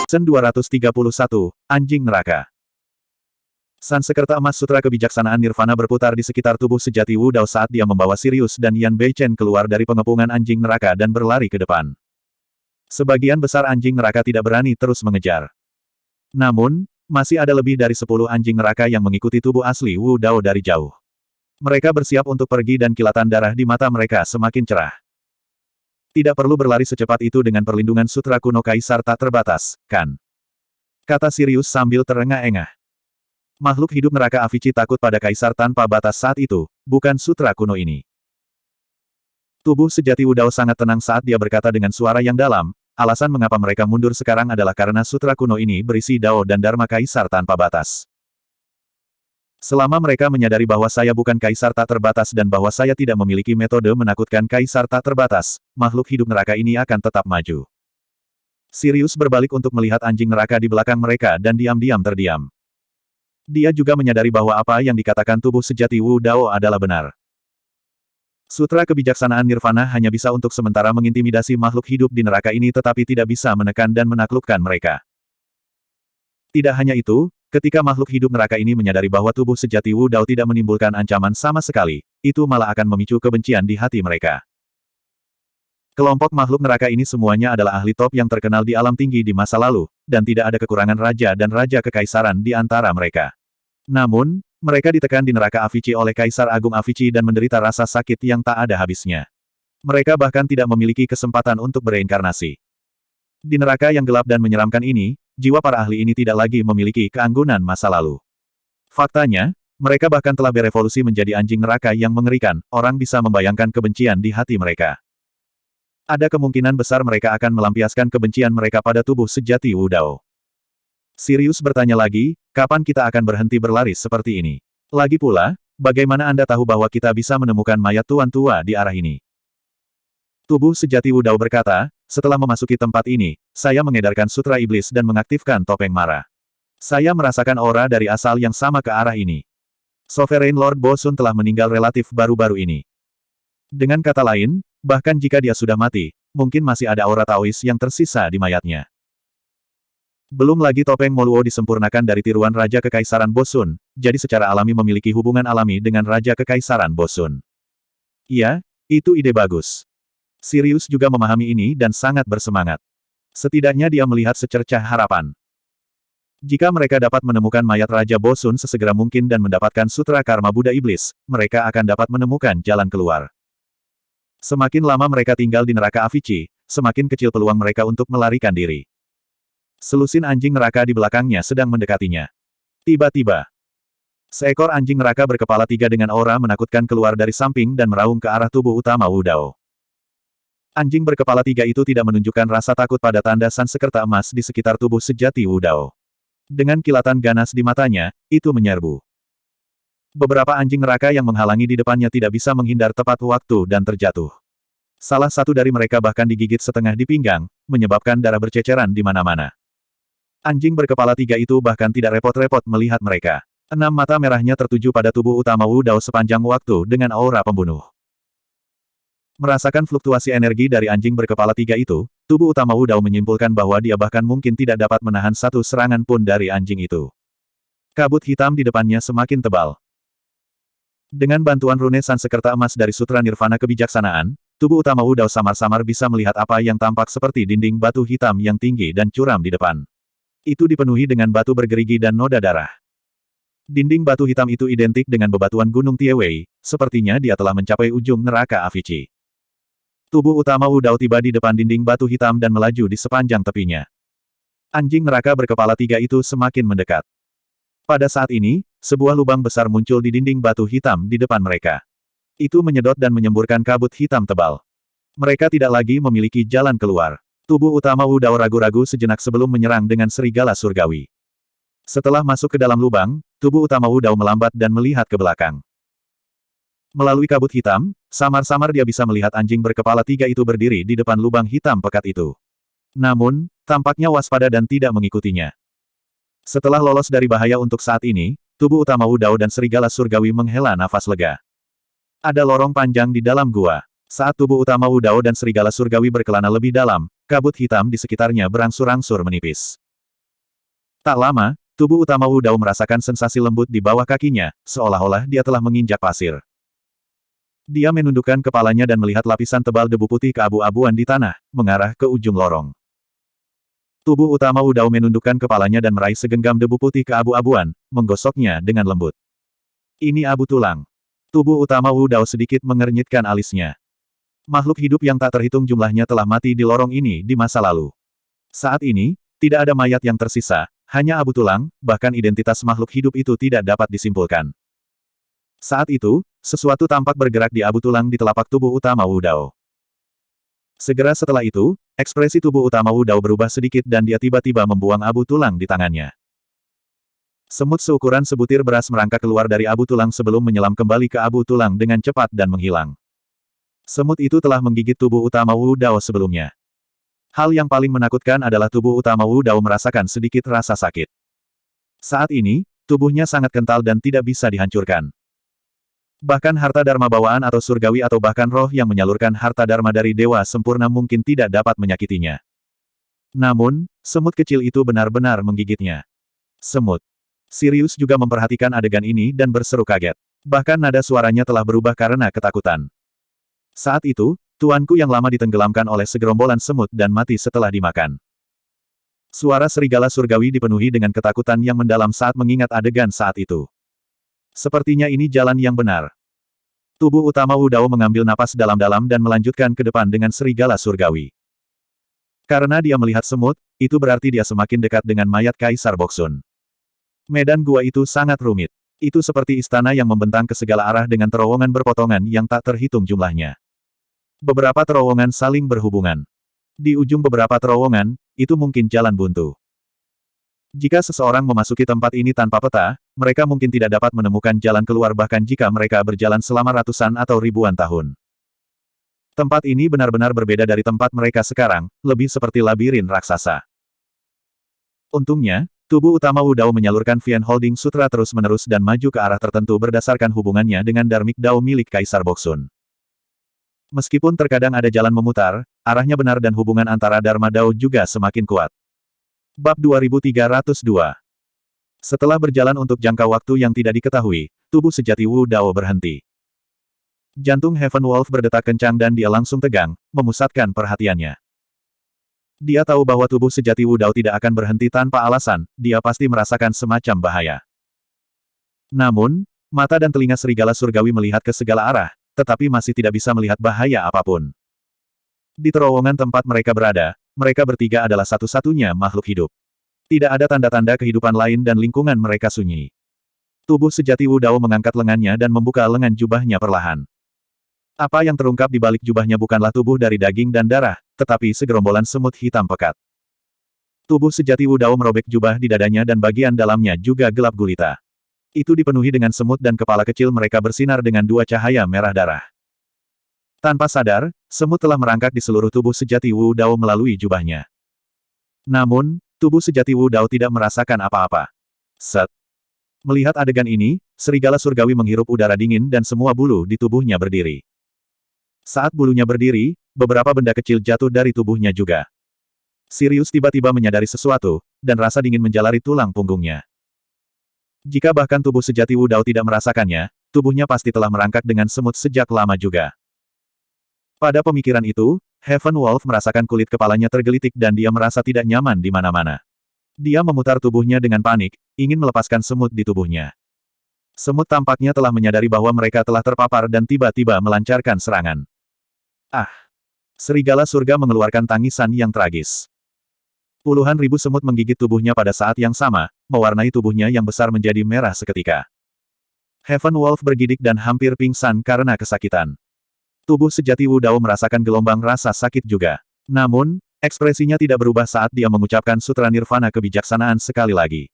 Sen 231, Anjing Neraka. Sansekerta Emas Sutra Kebijaksanaan Nirvana berputar di sekitar tubuh sejati Wu Dao saat dia membawa Sirius dan Yan Beichen keluar dari pengepungan anjing neraka dan berlari ke depan. Sebagian besar anjing neraka tidak berani terus mengejar. Namun, masih ada lebih dari 10 anjing neraka yang mengikuti tubuh asli Wu Dao dari jauh. Mereka bersiap untuk pergi dan kilatan darah di mata mereka semakin cerah. Tidak perlu berlari secepat itu dengan perlindungan sutra kuno Kaisar tak terbatas, kan? Kata Sirius sambil terengah-engah. Makhluk hidup neraka Avicii takut pada Kaisar tanpa batas saat itu, bukan sutra kuno ini. Tubuh sejati Wu Dao sangat tenang saat dia berkata dengan suara yang dalam, alasan mengapa mereka mundur sekarang adalah karena sutra kuno ini berisi Dao dan Dharma Kaisar tanpa batas. Selama mereka menyadari bahwa saya bukan Kaisar tak terbatas dan bahwa saya tidak memiliki metode menakutkan Kaisar tak terbatas, makhluk hidup neraka ini akan tetap maju. Sirius berbalik untuk melihat anjing neraka di belakang mereka dan diam-diam terdiam. Dia juga menyadari bahwa apa yang dikatakan tubuh sejati Wu Dao adalah benar. Sutra kebijaksanaan Nirvana hanya bisa untuk sementara mengintimidasi makhluk hidup di neraka ini tetapi tidak bisa menekan dan menaklukkan mereka. Tidak hanya itu, ketika makhluk hidup neraka ini menyadari bahwa tubuh sejati Wu Dao tidak menimbulkan ancaman sama sekali, itu malah akan memicu kebencian di hati mereka. Kelompok makhluk neraka ini semuanya adalah ahli top yang terkenal di alam tinggi di masa lalu, dan tidak ada kekurangan raja dan raja kekaisaran di antara mereka. Namun, mereka ditekan di neraka Avicii oleh Kaisar Agung Avicii dan menderita rasa sakit yang tak ada habisnya. Mereka bahkan tidak memiliki kesempatan untuk bereinkarnasi. Di neraka yang gelap dan menyeramkan ini, jiwa para ahli ini tidak lagi memiliki keanggunan masa lalu. Faktanya, mereka bahkan telah berevolusi menjadi anjing neraka yang mengerikan, orang bisa membayangkan kebencian di hati mereka. Ada kemungkinan besar mereka akan melampiaskan kebencian mereka pada tubuh sejati Wu Dao. Sirius bertanya lagi, kapan kita akan berhenti berlari seperti ini? Lagi pula, bagaimana Anda tahu bahwa kita bisa menemukan mayat tuan tua di arah ini? Tubuh sejati Wu Dao berkata, setelah memasuki tempat ini, saya mengedarkan sutra iblis dan mengaktifkan topeng mara. Saya merasakan aura dari asal yang sama ke arah ini. Sovereign Lord Bo Sun telah meninggal relatif baru-baru ini. Dengan kata lain, bahkan jika dia sudah mati, mungkin masih ada aura Taois yang tersisa di mayatnya. Belum lagi topeng Moluo disempurnakan dari tiruan Raja Kekaisaran Bo Sun, jadi secara alami memiliki hubungan alami dengan Raja Kekaisaran Bo Sun. Iya, itu ide bagus. Sirius juga memahami ini dan sangat bersemangat. Setidaknya dia melihat secercah harapan. Jika mereka dapat menemukan mayat Raja Bo Sun sesegera mungkin dan mendapatkan sutra karma Buddha Iblis, mereka akan dapat menemukan jalan keluar. Semakin lama mereka tinggal di neraka Avicii, semakin kecil peluang mereka untuk melarikan diri. Selusin anjing neraka di belakangnya sedang mendekatinya. Tiba-tiba, seekor anjing neraka berkepala 3 dengan aura menakutkan keluar dari samping dan meraung ke arah tubuh utama Wu Dao. Anjing berkepala 3 itu tidak menunjukkan rasa takut pada tanda sansekerta emas di sekitar tubuh sejati Wu Dao. Dengan kilatan ganas di matanya, itu menyerbu. Beberapa anjing neraka yang menghalangi di depannya tidak bisa menghindar tepat waktu dan terjatuh. Salah satu dari mereka bahkan digigit setengah di pinggang, menyebabkan darah berceceran di mana-mana. Anjing berkepala 3 itu bahkan tidak repot-repot melihat mereka. 6 mata merahnya tertuju pada tubuh utama Wu Dao sepanjang waktu dengan aura pembunuh. Merasakan fluktuasi energi dari anjing berkepala 3 itu, tubuh utama Wu Dao menyimpulkan bahwa dia bahkan mungkin tidak dapat menahan satu serangan pun dari anjing itu. Kabut hitam di depannya semakin tebal. Dengan bantuan rune sansekerta emas dari Sutra Nirvana Kebijaksanaan, tubuh utama Wu Dao samar-samar bisa melihat apa yang tampak seperti dinding batu hitam yang tinggi dan curam di depan. Itu dipenuhi dengan batu bergerigi dan noda darah. Dinding batu hitam itu identik dengan bebatuan Gunung Tiewei, sepertinya dia telah mencapai ujung neraka Avicii. Tubuh utama Wu Dao tiba di depan dinding batu hitam dan melaju di sepanjang tepinya. Anjing neraka berkepala 3 itu semakin mendekat. Pada saat ini, sebuah lubang besar muncul di dinding batu hitam di depan mereka. Itu menyedot dan menyemburkan kabut hitam tebal. Mereka tidak lagi memiliki jalan keluar. Tubuh utama Wu Dao ragu-ragu sejenak sebelum menyerang dengan serigala surgawi. Setelah masuk ke dalam lubang, tubuh utama Wu Dao melambat dan melihat ke belakang. Melalui kabut hitam, samar-samar dia bisa melihat anjing berkepala 3 itu berdiri di depan lubang hitam pekat itu. Namun, tampaknya waspada dan tidak mengikutinya. Setelah lolos dari bahaya untuk saat ini, tubuh utama Wu Dao dan serigala surgawi menghela nafas lega. Ada lorong panjang di dalam gua. Saat tubuh utama Wu Dao dan serigala surgawi berkelana lebih dalam, kabut hitam di sekitarnya berangsur-angsur menipis. Tak lama, tubuh utama Wu Dao merasakan sensasi lembut di bawah kakinya, seolah-olah dia telah menginjak pasir. Dia menundukkan kepalanya dan melihat lapisan tebal debu putih keabu-abuan di tanah, mengarah ke ujung lorong. Tubuh utama Wu Dao menundukkan kepalanya dan meraih segenggam debu putih keabu-abuan, menggosoknya dengan lembut. Ini abu tulang. Tubuh utama Wu Dao sedikit mengernyitkan alisnya. Makhluk hidup yang tak terhitung jumlahnya telah mati di lorong ini di masa lalu. Saat ini, tidak ada mayat yang tersisa, hanya abu tulang, bahkan identitas makhluk hidup itu tidak dapat disimpulkan. Saat itu, sesuatu tampak bergerak di abu tulang di telapak tubuh utama Wu Dao. Segera setelah itu, ekspresi tubuh utama Wu Dao berubah sedikit dan dia tiba-tiba membuang abu tulang di tangannya. Semut seukuran sebutir beras merangkak keluar dari abu tulang sebelum menyelam kembali ke abu tulang dengan cepat dan menghilang. Semut itu telah menggigit tubuh utama Wu Dao sebelumnya. Hal yang paling menakutkan adalah tubuh utama Wu Dao merasakan sedikit rasa sakit. Saat ini, tubuhnya sangat kental dan tidak bisa dihancurkan. Bahkan harta dharma bawaan atau surgawi atau bahkan roh yang menyalurkan harta dharma dari dewa sempurna mungkin tidak dapat menyakitinya. Namun, semut kecil itu benar-benar menggigitnya. Semut. Sirius juga memperhatikan adegan ini dan berseru kaget. Bahkan nada suaranya telah berubah karena ketakutan. Saat itu, tuanku yang lama ditenggelamkan oleh segerombolan semut dan mati setelah dimakan. Suara serigala surgawi dipenuhi dengan ketakutan yang mendalam saat mengingat adegan saat itu. Sepertinya ini jalan yang benar. Tubuh utama Wu Dao mengambil napas dalam-dalam dan melanjutkan ke depan dengan serigala surgawi. Karena dia melihat semut, itu berarti dia semakin dekat dengan mayat Kaisar Boksun. Medan gua itu sangat rumit. Itu seperti istana yang membentang ke segala arah dengan terowongan berpotongan yang tak terhitung jumlahnya. Beberapa terowongan saling berhubungan. Di ujung beberapa terowongan, itu mungkin jalan buntu. Jika seseorang memasuki tempat ini tanpa peta, mereka mungkin tidak dapat menemukan jalan keluar bahkan jika mereka berjalan selama ratusan atau ribuan tahun. Tempat ini benar-benar berbeda dari tempat mereka sekarang, lebih seperti labirin raksasa. Untungnya, tubuh utama Wu Dao menyalurkan Vian Holding Sutra terus-menerus dan maju ke arah tertentu berdasarkan hubungannya dengan Dharmic Dao milik Kaisar Boksun. Meskipun terkadang ada jalan memutar, arahnya benar dan hubungan antara Dharma Dao juga semakin kuat. Bab 2302. Setelah berjalan untuk jangka waktu yang tidak diketahui, tubuh sejati Wu Dao berhenti. Jantung Heaven Wolf berdetak kencang dan dia langsung tegang, memusatkan perhatiannya. Dia tahu bahwa tubuh sejati Wu Dao tidak akan berhenti tanpa alasan, dia pasti merasakan semacam bahaya. Namun, mata dan telinga serigala surgawi melihat ke segala arah, tetapi masih tidak bisa melihat bahaya apapun. Di terowongan tempat mereka berada, mereka bertiga adalah satu-satunya makhluk hidup. Tidak ada tanda-tanda kehidupan lain dan lingkungan mereka sunyi. Tubuh sejati Wu Dao mengangkat lengannya dan membuka lengan jubahnya perlahan. Apa yang terungkap di balik jubahnya bukanlah tubuh dari daging dan darah, tetapi segerombolan semut hitam pekat. Tubuh sejati Wu Dao merobek jubah di dadanya dan bagian dalamnya juga gelap gulita. Itu dipenuhi dengan semut dan kepala kecil mereka bersinar dengan dua cahaya merah darah. Tanpa sadar, semut telah merangkak di seluruh tubuh sejati Wu Dao melalui jubahnya. Namun, tubuh sejati Wu Dao tidak merasakan apa-apa. Set. Melihat adegan ini, serigala surgawi menghirup udara dingin dan semua bulu di tubuhnya berdiri. Saat bulunya berdiri, beberapa benda kecil jatuh dari tubuhnya juga. Sirius tiba-tiba menyadari sesuatu, dan rasa dingin menjalari tulang punggungnya. Jika bahkan tubuh sejati Wu Dao tidak merasakannya, tubuhnya pasti telah merangkak dengan semut sejak lama juga. Pada pemikiran itu, Heaven Wolf merasakan kulit kepalanya tergelitik dan dia merasa tidak nyaman di mana-mana. Dia memutar tubuhnya dengan panik, ingin melepaskan semut di tubuhnya. Semut tampaknya telah menyadari bahwa mereka telah terpapar dan tiba-tiba melancarkan serangan. Ah! Serigala surga mengeluarkan tangisan yang tragis. Puluhan ribu semut menggigit tubuhnya pada saat yang sama, mewarnai tubuhnya yang besar menjadi merah seketika. Heaven Wolf bergidik dan hampir pingsan karena kesakitan. Tubuh sejati Wu Dao merasakan gelombang rasa sakit juga. Namun, ekspresinya tidak berubah saat dia mengucapkan sutra nirvana kebijaksanaan sekali lagi.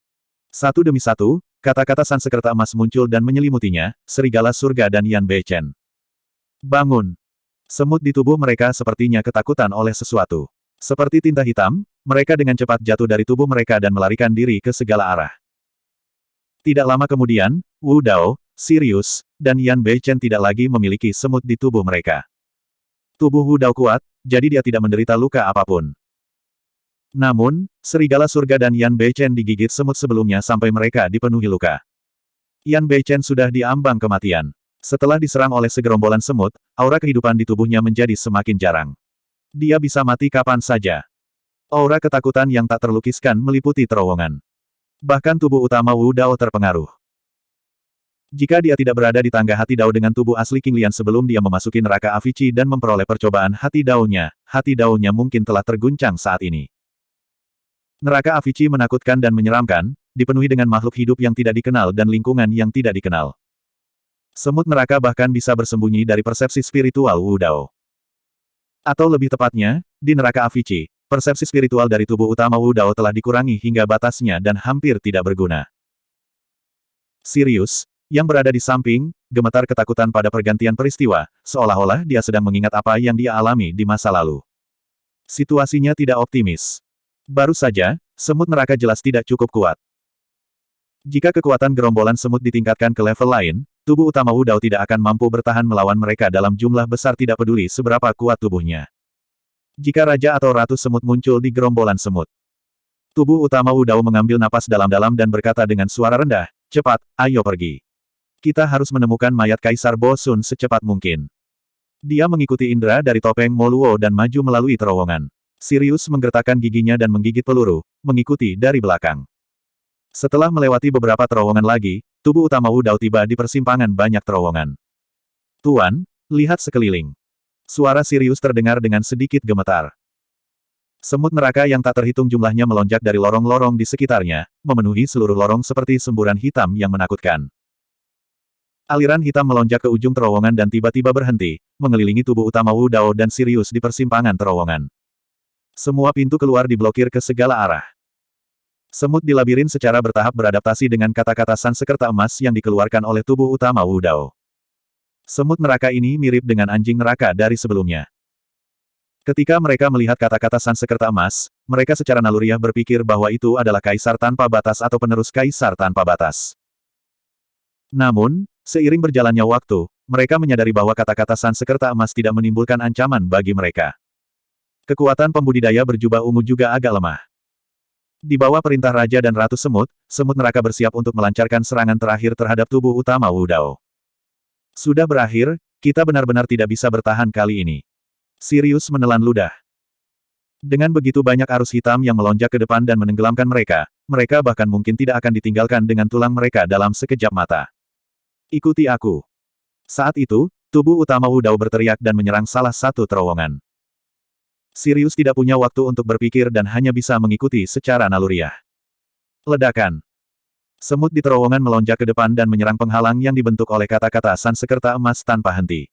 Satu demi satu, kata-kata Sansekerta emas muncul dan menyelimutinya, serigala surga dan Yan Beichen. Bangun! Semut di tubuh mereka sepertinya ketakutan oleh sesuatu. Seperti tinta hitam, mereka dengan cepat jatuh dari tubuh mereka dan melarikan diri ke segala arah. Tidak lama kemudian, Wu Dao, Sirius, dan Yan Beichen tidak lagi memiliki semut di tubuh mereka. Tubuh Wu Dao kuat, jadi dia tidak menderita luka apapun. Namun, serigala surga dan Yan Beichen digigit semut sebelumnya sampai mereka dipenuhi luka. Yan Beichen sudah diambang kematian. Setelah diserang oleh segerombolan semut, aura kehidupan di tubuhnya menjadi semakin jarang. Dia bisa mati kapan saja. Aura ketakutan yang tak terlukiskan meliputi terowongan. Bahkan tubuh utama Wu Dao terpengaruh. Jika dia tidak berada di tangga hati Dao dengan tubuh asli King Lian sebelum dia memasuki neraka Avici dan memperoleh percobaan hati Dao-nya mungkin telah terguncang saat ini. Neraka Avici menakutkan dan menyeramkan, dipenuhi dengan makhluk hidup yang tidak dikenal dan lingkungan yang tidak dikenal. Semut neraka bahkan bisa bersembunyi dari persepsi spiritual Wu Dao. Atau lebih tepatnya, di neraka Avici, persepsi spiritual dari tubuh utama Wu Dao telah dikurangi hingga batasnya dan hampir tidak berguna. Sirius, yang berada di samping, gemetar ketakutan pada pergantian peristiwa, seolah-olah dia sedang mengingat apa yang dia alami di masa lalu. Situasinya tidak optimis. Baru saja, semut neraka jelas tidak cukup kuat. Jika kekuatan gerombolan semut ditingkatkan ke level lain, tubuh utama Wu Dao tidak akan mampu bertahan melawan mereka dalam jumlah besar tidak peduli seberapa kuat tubuhnya. Jika raja atau ratu semut muncul di gerombolan semut. Tubuh utama Wu Dao mengambil napas dalam-dalam dan berkata dengan suara rendah, "Cepat, ayo pergi. Kita harus menemukan mayat Kaisar Bo Sun secepat mungkin." Dia mengikuti indera dari topeng Mo Luo dan maju melalui terowongan. Sirius menggertakkan giginya dan menggigit peluru, mengikuti dari belakang. Setelah melewati beberapa terowongan lagi, tubuh utama Wu Dao tiba di persimpangan banyak terowongan. "Tuan, lihat sekeliling." Suara Sirius terdengar dengan sedikit gemetar. Semut neraka yang tak terhitung jumlahnya melonjak dari lorong-lorong di sekitarnya, memenuhi seluruh lorong seperti semburan hitam yang menakutkan. Aliran hitam melonjak ke ujung terowongan dan tiba-tiba berhenti, mengelilingi tubuh utama Wu Dao dan Sirius di persimpangan terowongan. Semua pintu keluar diblokir ke segala arah. Semut di labirin secara bertahap beradaptasi dengan kata-kata Sansekerta emas yang dikeluarkan oleh tubuh utama Wu Dao. Semut neraka ini mirip dengan anjing neraka dari sebelumnya. Ketika mereka melihat kata-kata Sansekerta emas, mereka secara naluriah berpikir bahwa itu adalah kaisar tanpa batas atau penerus kaisar tanpa batas. Namun, seiring berjalannya waktu, mereka menyadari bahwa kata-kata Sansekerta emas tidak menimbulkan ancaman bagi mereka. Kekuatan pembudidaya berjubah ungu juga agak lemah. Di bawah perintah Raja dan Ratu Semut, semut neraka bersiap untuk melancarkan serangan terakhir terhadap tubuh utama Wu Dao. Sudah berakhir, kita benar-benar tidak bisa bertahan kali ini. Sirius menelan ludah. Dengan begitu banyak arus hitam yang melonjak ke depan dan menenggelamkan mereka, mereka bahkan mungkin tidak akan ditinggalkan dengan tulang mereka dalam sekejap mata. "Ikuti aku." Saat itu, tubuh utama Wu Dao berteriak dan menyerang salah satu terowongan. Sirius tidak punya waktu untuk berpikir dan hanya bisa mengikuti secara naluriah. Ledakan. Semut di terowongan melonjak ke depan dan menyerang penghalang yang dibentuk oleh kata-kata Sansekerta emas tanpa henti.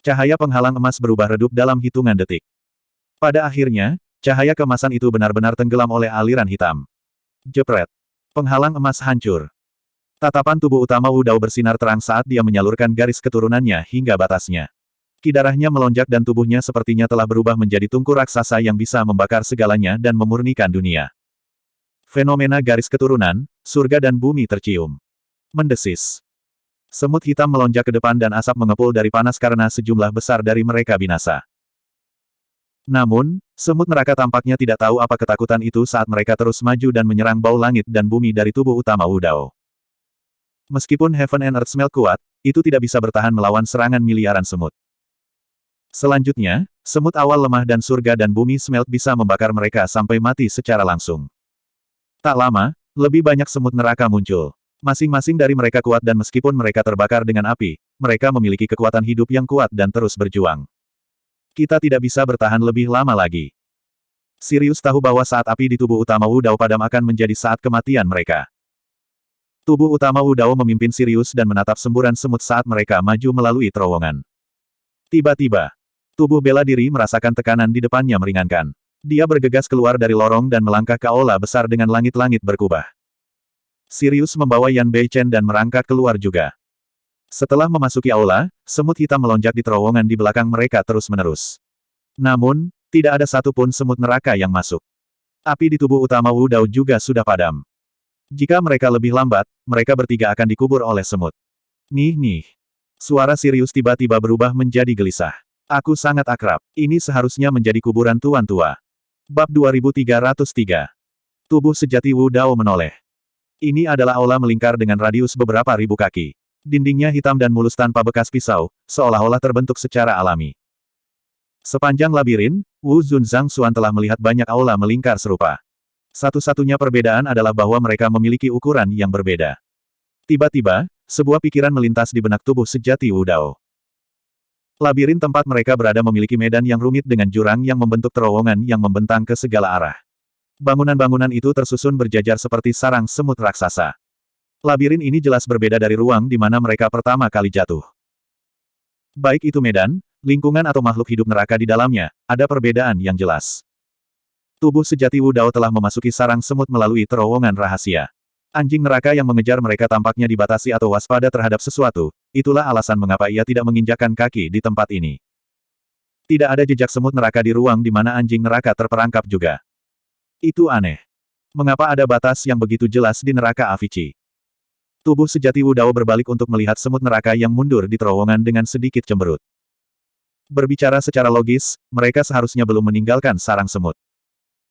Cahaya penghalang emas berubah redup dalam hitungan detik. Pada akhirnya, cahaya keemasan itu benar-benar tenggelam oleh aliran hitam. Jepret. Penghalang emas hancur. Tatapan tubuh utama Wu Dao bersinar terang saat dia menyalurkan garis keturunannya hingga batasnya. Darahnya melonjak dan tubuhnya sepertinya telah berubah menjadi tungku raksasa yang bisa membakar segalanya dan memurnikan dunia. Fenomena garis keturunan, surga dan bumi tercium. Mendesis. Semut hitam melonjak ke depan dan asap mengepul dari panas karena sejumlah besar dari mereka binasa. Namun, semut neraka tampaknya tidak tahu apa ketakutan itu saat mereka terus maju dan menyerang bau langit dan bumi dari tubuh utama Wu Dao. Meskipun Heaven and Earth Smelt kuat, itu tidak bisa bertahan melawan serangan miliaran semut. Selanjutnya, semut awal lemah dan surga dan bumi Smelt bisa membakar mereka sampai mati secara langsung. Tak lama, lebih banyak semut neraka muncul. Masing-masing dari mereka kuat dan meskipun mereka terbakar dengan api, mereka memiliki kekuatan hidup yang kuat dan terus berjuang. Kita tidak bisa bertahan lebih lama lagi. Sirius tahu bahwa saat api di tubuh utama Wu Dao padam akan menjadi saat kematian mereka. Tubuh utama Wu Dao memimpin Sirius dan menatap semburan semut saat mereka maju melalui terowongan. Tiba-tiba, tubuh bela diri merasakan tekanan di depannya meringankan. Dia bergegas keluar dari lorong dan melangkah ke aula besar dengan langit-langit berkubah. Sirius membawa Yan Beichen dan merangkak keluar juga. Setelah memasuki aula, semut hitam melonjak di terowongan di belakang mereka terus-menerus. Namun, tidak ada satupun semut neraka yang masuk. Api di tubuh utama Wu Dao juga sudah padam. Jika mereka lebih lambat, mereka bertiga akan dikubur oleh semut. Nih. Suara Sirius tiba-tiba berubah menjadi gelisah. "Aku sangat akrab. Ini seharusnya menjadi kuburan tuan tua." Bab 2303. Tubuh sejati Wu Dao menoleh. Ini adalah aula melingkar dengan radius beberapa ribu kaki. Dindingnya hitam dan mulus tanpa bekas pisau, seolah-olah terbentuk secara alami. Sepanjang labirin, Wu Zunzang Xuan telah melihat banyak aula melingkar serupa. Satu-satunya perbedaan adalah bahwa mereka memiliki ukuran yang berbeda. Tiba-tiba, sebuah pikiran melintas di benak tubuh sejati Wu Dao. Labirin tempat mereka berada memiliki medan yang rumit dengan jurang yang membentuk terowongan yang membentang ke segala arah. Bangunan-bangunan itu tersusun berjajar seperti sarang semut raksasa. Labirin ini jelas berbeda dari ruang di mana mereka pertama kali jatuh. Baik itu medan, lingkungan atau makhluk hidup neraka di dalamnya, ada perbedaan yang jelas. Tubuh sejati Wu Dao telah memasuki sarang semut melalui terowongan rahasia. Anjing neraka yang mengejar mereka tampaknya dibatasi atau waspada terhadap sesuatu, itulah alasan mengapa ia tidak menginjakkan kaki di tempat ini. Tidak ada jejak semut neraka di ruang di mana anjing neraka terperangkap juga. Itu aneh. Mengapa ada batas yang begitu jelas di neraka Avici? Tubuh sejati Wu Dao berbalik untuk melihat semut neraka yang mundur di terowongan dengan sedikit cemberut. Berbicara secara logis, mereka seharusnya belum meninggalkan sarang semut.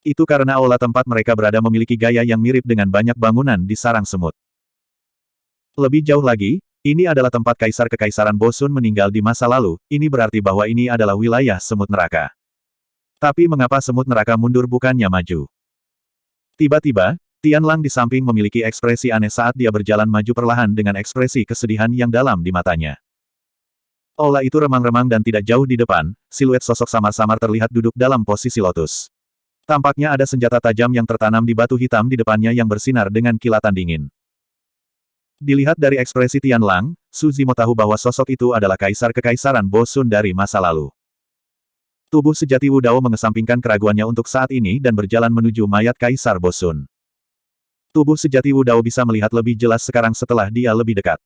Itu karena aula tempat mereka berada memiliki gaya yang mirip dengan banyak bangunan di sarang semut. Lebih jauh lagi, ini adalah tempat Kaisar Kekaisaran Bosun meninggal di masa lalu, ini berarti bahwa ini adalah wilayah semut neraka. Tapi mengapa semut neraka mundur bukannya maju? Tiba-tiba, Tian Lang di samping memiliki ekspresi aneh saat dia berjalan maju perlahan dengan ekspresi kesedihan yang dalam di matanya. Aula itu remang-remang dan tidak jauh di depan, siluet sosok samar-samar terlihat duduk dalam posisi lotus. Tampaknya ada senjata tajam yang tertanam di batu hitam di depannya yang bersinar dengan kilatan dingin. Dilihat dari ekspresi Tian Lang, Su Zimo tahu bahwa sosok itu adalah Kaisar Kekaisaran Bosun dari masa lalu. Tubuh sejati Wu Dao mengesampingkan keraguannya untuk saat ini dan berjalan menuju mayat Kaisar Bosun. Tubuh sejati Wu Dao bisa melihat lebih jelas sekarang setelah dia lebih dekat.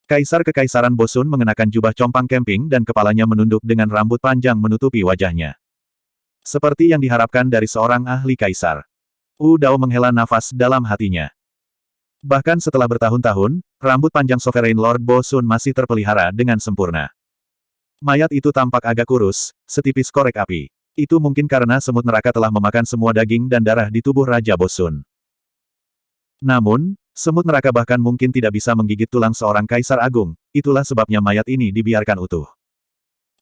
Kaisar Kekaisaran Bosun mengenakan jubah compang camping dan kepalanya menunduk dengan rambut panjang menutupi wajahnya. Seperti yang diharapkan dari seorang ahli kaisar. Wu Dao menghela nafas dalam hatinya. Bahkan setelah bertahun-tahun, rambut panjang Sovereign Lord Bosun masih terpelihara dengan sempurna. Mayat itu tampak agak kurus, setipis korek api. Itu mungkin karena semut neraka telah memakan semua daging dan darah di tubuh Raja Bosun. Namun, semut neraka bahkan mungkin tidak bisa menggigit tulang seorang kaisar agung, itulah sebabnya mayat ini dibiarkan utuh.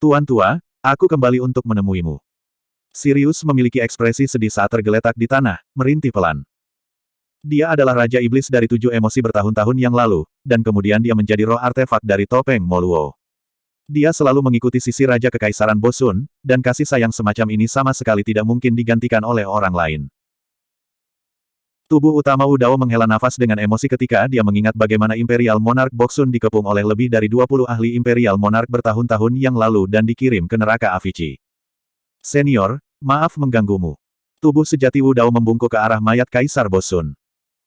Tuan tua, aku kembali untuk menemuimu. Sirius memiliki ekspresi sedih saat tergeletak di tanah, merintih pelan. Dia adalah Raja Iblis dari 7 emosi bertahun-tahun yang lalu, dan kemudian dia menjadi roh artefak dari topeng Moluo. Dia selalu mengikuti sisi Raja Kekaisaran Bosun, dan kasih sayang semacam ini sama sekali tidak mungkin digantikan oleh orang lain. Tubuh utama Wu Dao menghela nafas dengan emosi ketika dia mengingat bagaimana Imperial Monarch Bosun dikepung oleh lebih dari 20 ahli Imperial Monarch bertahun-tahun yang lalu dan dikirim ke neraka Avici. Senior, maaf mengganggumu. Tubuh sejati Wu Dao membungkuk ke arah mayat Kaisar Bosun.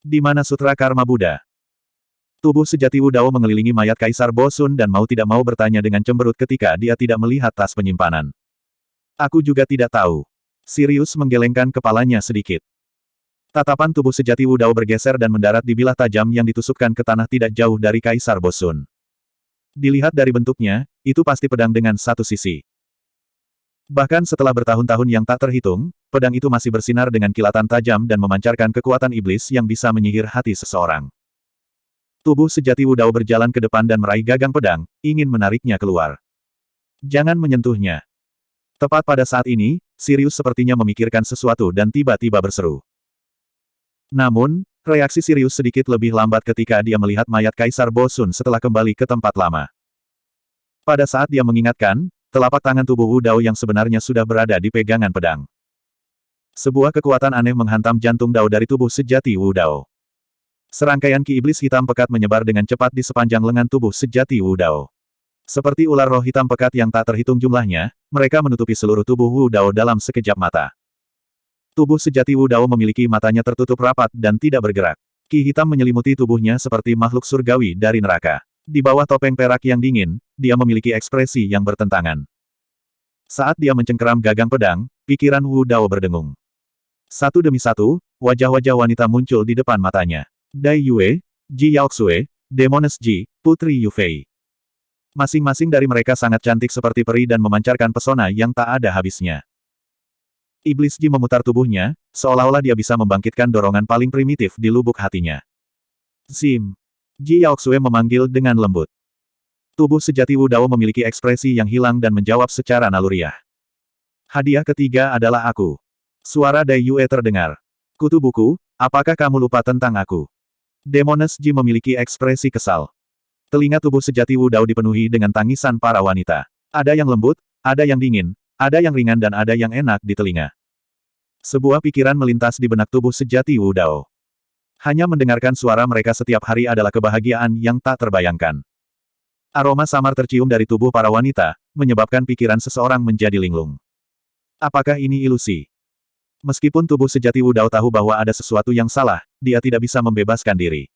Di mana Sutra Karma Buddha? Tubuh sejati Wu Dao mengelilingi mayat Kaisar Bosun dan mau tidak mau bertanya dengan cemberut ketika dia tidak melihat tas penyimpanan. Aku juga tidak tahu. Sirius menggelengkan kepalanya sedikit. Tatapan tubuh sejati Wu Dao bergeser dan mendarat di bilah tajam yang ditusukkan ke tanah tidak jauh dari Kaisar Bosun. Dilihat dari bentuknya, itu pasti pedang dengan satu sisi. Bahkan setelah bertahun-tahun yang tak terhitung, pedang itu masih bersinar dengan kilatan tajam dan memancarkan kekuatan iblis yang bisa menyihir hati seseorang. Tubuh sejati Wu Dao berjalan ke depan dan meraih gagang pedang, ingin menariknya keluar. Jangan menyentuhnya. Tepat pada saat ini, Sirius sepertinya memikirkan sesuatu dan tiba-tiba berseru. Namun, reaksi Sirius sedikit lebih lambat ketika dia melihat mayat Kaisar Bosun setelah kembali ke tempat lama. Pada saat dia mengingatkan, telapak tangan tubuh Wu Dao yang sebenarnya sudah berada di pegangan pedang. Sebuah kekuatan aneh menghantam jantung Dao dari tubuh sejati Wu Dao. Serangkaian ki iblis hitam pekat menyebar dengan cepat di sepanjang lengan tubuh sejati Wu Dao. Seperti ular roh hitam pekat yang tak terhitung jumlahnya, mereka menutupi seluruh tubuh Wu Dao dalam sekejap mata. Tubuh sejati Wu Dao memiliki matanya tertutup rapat dan tidak bergerak. Ki hitam menyelimuti tubuhnya seperti makhluk surgawi dari neraka. Di bawah topeng perak yang dingin, dia memiliki ekspresi yang bertentangan. Saat dia mencengkeram gagang pedang, pikiran Wu Dao berdengung. Satu demi satu, wajah-wajah wanita muncul di depan matanya. Dai Yue, Ji Yaoxue, Demoness Ji, Putri Yu Fei. Masing-masing dari mereka sangat cantik seperti peri dan memancarkan pesona yang tak ada habisnya. Iblis Ji memutar tubuhnya, seolah-olah dia bisa membangkitkan dorongan paling primitif di lubuk hatinya. Zim. Ji Yaoxue memanggil dengan lembut. Tubuh sejati Wu Dao memiliki ekspresi yang hilang dan menjawab secara naluriah. Hadiah ketiga adalah aku. Suara Dai Yue terdengar. Kutu buku, apakah kamu lupa tentang aku? Demoness Ji memiliki ekspresi kesal. Telinga tubuh sejati Wu Dao dipenuhi dengan tangisan para wanita. Ada yang lembut, ada yang dingin, ada yang ringan dan ada yang enak di telinga. Sebuah pikiran melintas di benak tubuh sejati Wu Dao. Hanya mendengarkan suara mereka setiap hari adalah kebahagiaan yang tak terbayangkan. Aroma samar tercium dari tubuh para wanita, menyebabkan pikiran seseorang menjadi linglung. Apakah ini ilusi? Meskipun tubuh sejati Wu Dao tahu bahwa ada sesuatu yang salah, dia tidak bisa membebaskan diri.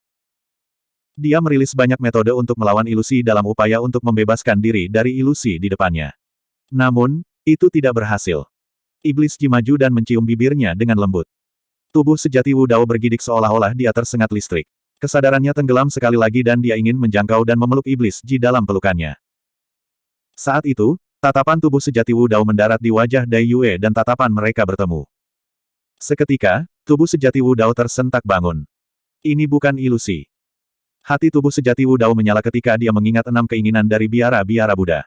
Dia merilis banyak metode untuk melawan ilusi dalam upaya untuk membebaskan diri dari ilusi di depannya. Namun, itu tidak berhasil. Iblis Ji maju dan mencium bibirnya dengan lembut. Tubuh sejati Wu Dao bergidik seolah-olah dia tersengat listrik. Kesadarannya tenggelam sekali lagi dan dia ingin menjangkau dan memeluk Iblis Ji dalam pelukannya. Saat itu, tatapan tubuh sejati Wu Dao mendarat di wajah Dai Yue dan tatapan mereka bertemu. Seketika, tubuh sejati Wu Dao tersentak bangun. Ini bukan ilusi. Hati tubuh sejati Wu Dao menyala ketika dia mengingat 6 keinginan dari biara-biara Buddha.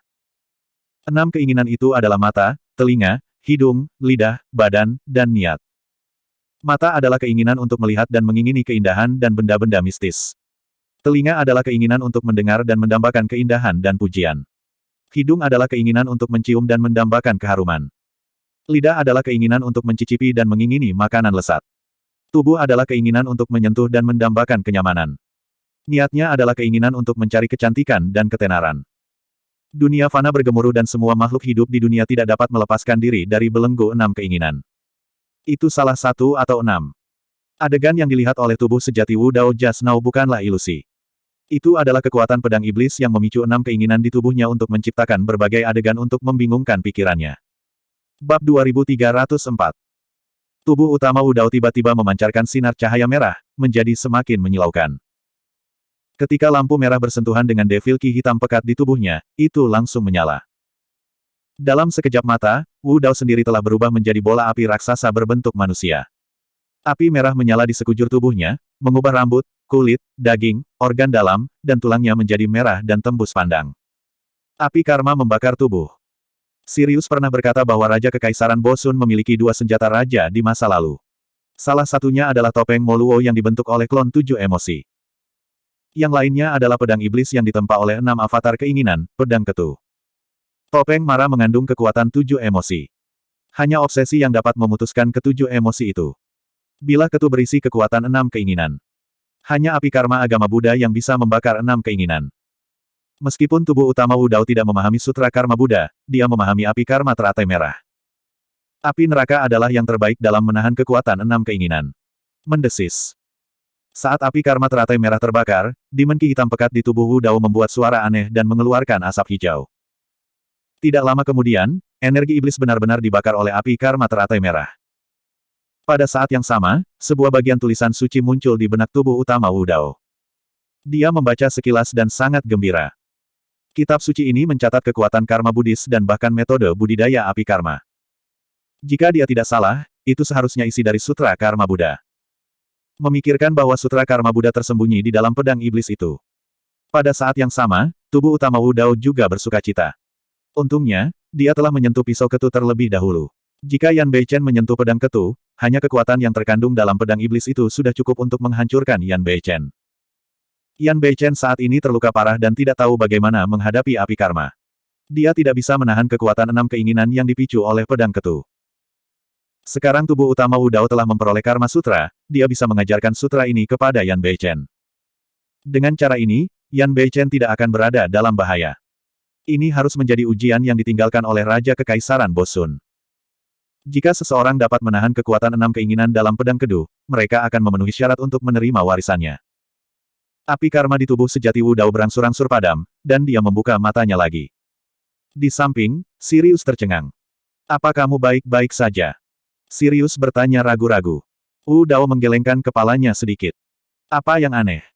6 keinginan itu adalah mata, telinga, hidung, lidah, badan, dan niat. Mata adalah keinginan untuk melihat dan mengingini keindahan dan benda-benda mistis. Telinga adalah keinginan untuk mendengar dan mendambakan keindahan dan pujian. Hidung adalah keinginan untuk mencium dan mendambakan keharuman. Lidah adalah keinginan untuk mencicipi dan mengingini makanan lezat. Tubuh adalah keinginan untuk menyentuh dan mendambakan kenyamanan. Niatnya adalah keinginan untuk mencari kecantikan dan ketenaran. Dunia fana bergemuruh dan semua makhluk hidup di dunia tidak dapat melepaskan diri dari belenggu 6 keinginan. Itu salah satu atau 6. Adegan yang dilihat oleh tubuh sejati Wu Dao just now bukanlah ilusi. Itu adalah kekuatan pedang iblis yang memicu 6 keinginan di tubuhnya untuk menciptakan berbagai adegan untuk membingungkan pikirannya. Bab 2304. Tubuh utama Wu Dao tiba-tiba memancarkan sinar cahaya merah, menjadi semakin menyilaukan. Ketika lampu merah bersentuhan dengan devil ki hitam pekat di tubuhnya, itu langsung menyala. Dalam sekejap mata, Wu Dao sendiri telah berubah menjadi bola api raksasa berbentuk manusia. Api merah menyala di sekujur tubuhnya, mengubah rambut, kulit, daging, organ dalam, dan tulangnya menjadi merah dan tembus pandang. Api karma membakar tubuh. Sirius pernah berkata bahwa Raja Kekaisaran Bosun memiliki 2 senjata raja di masa lalu. Salah satunya adalah topeng Moluo yang dibentuk oleh klon 7 emosi. Yang lainnya adalah pedang iblis yang ditempa oleh 6 avatar keinginan, pedang ketu. Topeng Mara mengandung kekuatan 7 emosi. Hanya obsesi yang dapat memutuskan ke-7 emosi itu. Bila ketu berisi kekuatan 6 keinginan. Hanya api karma agama Buddha yang bisa membakar 6 keinginan. Meskipun tubuh utama Wu Dao tidak memahami sutra karma Buddha, dia memahami api karma teratai merah. Api neraka adalah yang terbaik dalam menahan kekuatan 6 keinginan. Mendesis. Saat api karma teratai merah terbakar, demon ki hitam pekat di tubuh Wu Dao membuat suara aneh dan mengeluarkan asap hijau. Tidak lama kemudian, energi iblis benar-benar dibakar oleh api karma teratai merah. Pada saat yang sama, sebuah bagian tulisan suci muncul di benak tubuh utama Wu Dao. Dia membaca sekilas dan sangat gembira. Kitab suci ini mencatat kekuatan karma Buddhis dan bahkan metode budidaya api karma. Jika dia tidak salah, itu seharusnya isi dari sutra karma Buddha. Memikirkan bahwa sutra karma Buddha tersembunyi di dalam pedang iblis itu. Pada saat yang sama, tubuh utama Wu Dao juga bersukacita. Untungnya, dia telah menyentuh pisau ketu terlebih dahulu. Jika Yan Beichen menyentuh pedang ketu, hanya kekuatan yang terkandung dalam pedang iblis itu sudah cukup untuk menghancurkan Yan Beichen. Yan Beichen saat ini terluka parah dan tidak tahu bagaimana menghadapi api karma. Dia tidak bisa menahan kekuatan 6 keinginan yang dipicu oleh pedang ketu. Sekarang tubuh utama Wu Dao telah memperoleh Karma Sutra, dia bisa mengajarkan sutra ini kepada Yan Beichen. Dengan cara ini, Yan Beichen tidak akan berada dalam bahaya. Ini harus menjadi ujian yang ditinggalkan oleh Raja Kekaisaran Bosun. Jika seseorang dapat menahan kekuatan 6 keinginan dalam pedang kedu, mereka akan memenuhi syarat untuk menerima warisannya. Api karma di tubuh sejati Wu Dao berangsur-angsur padam, dan dia membuka matanya lagi. Di samping, Sirius tercengang. Apa kamu baik-baik saja? Sirius bertanya ragu-ragu. Wu Dao menggelengkan kepalanya sedikit. Apa yang aneh?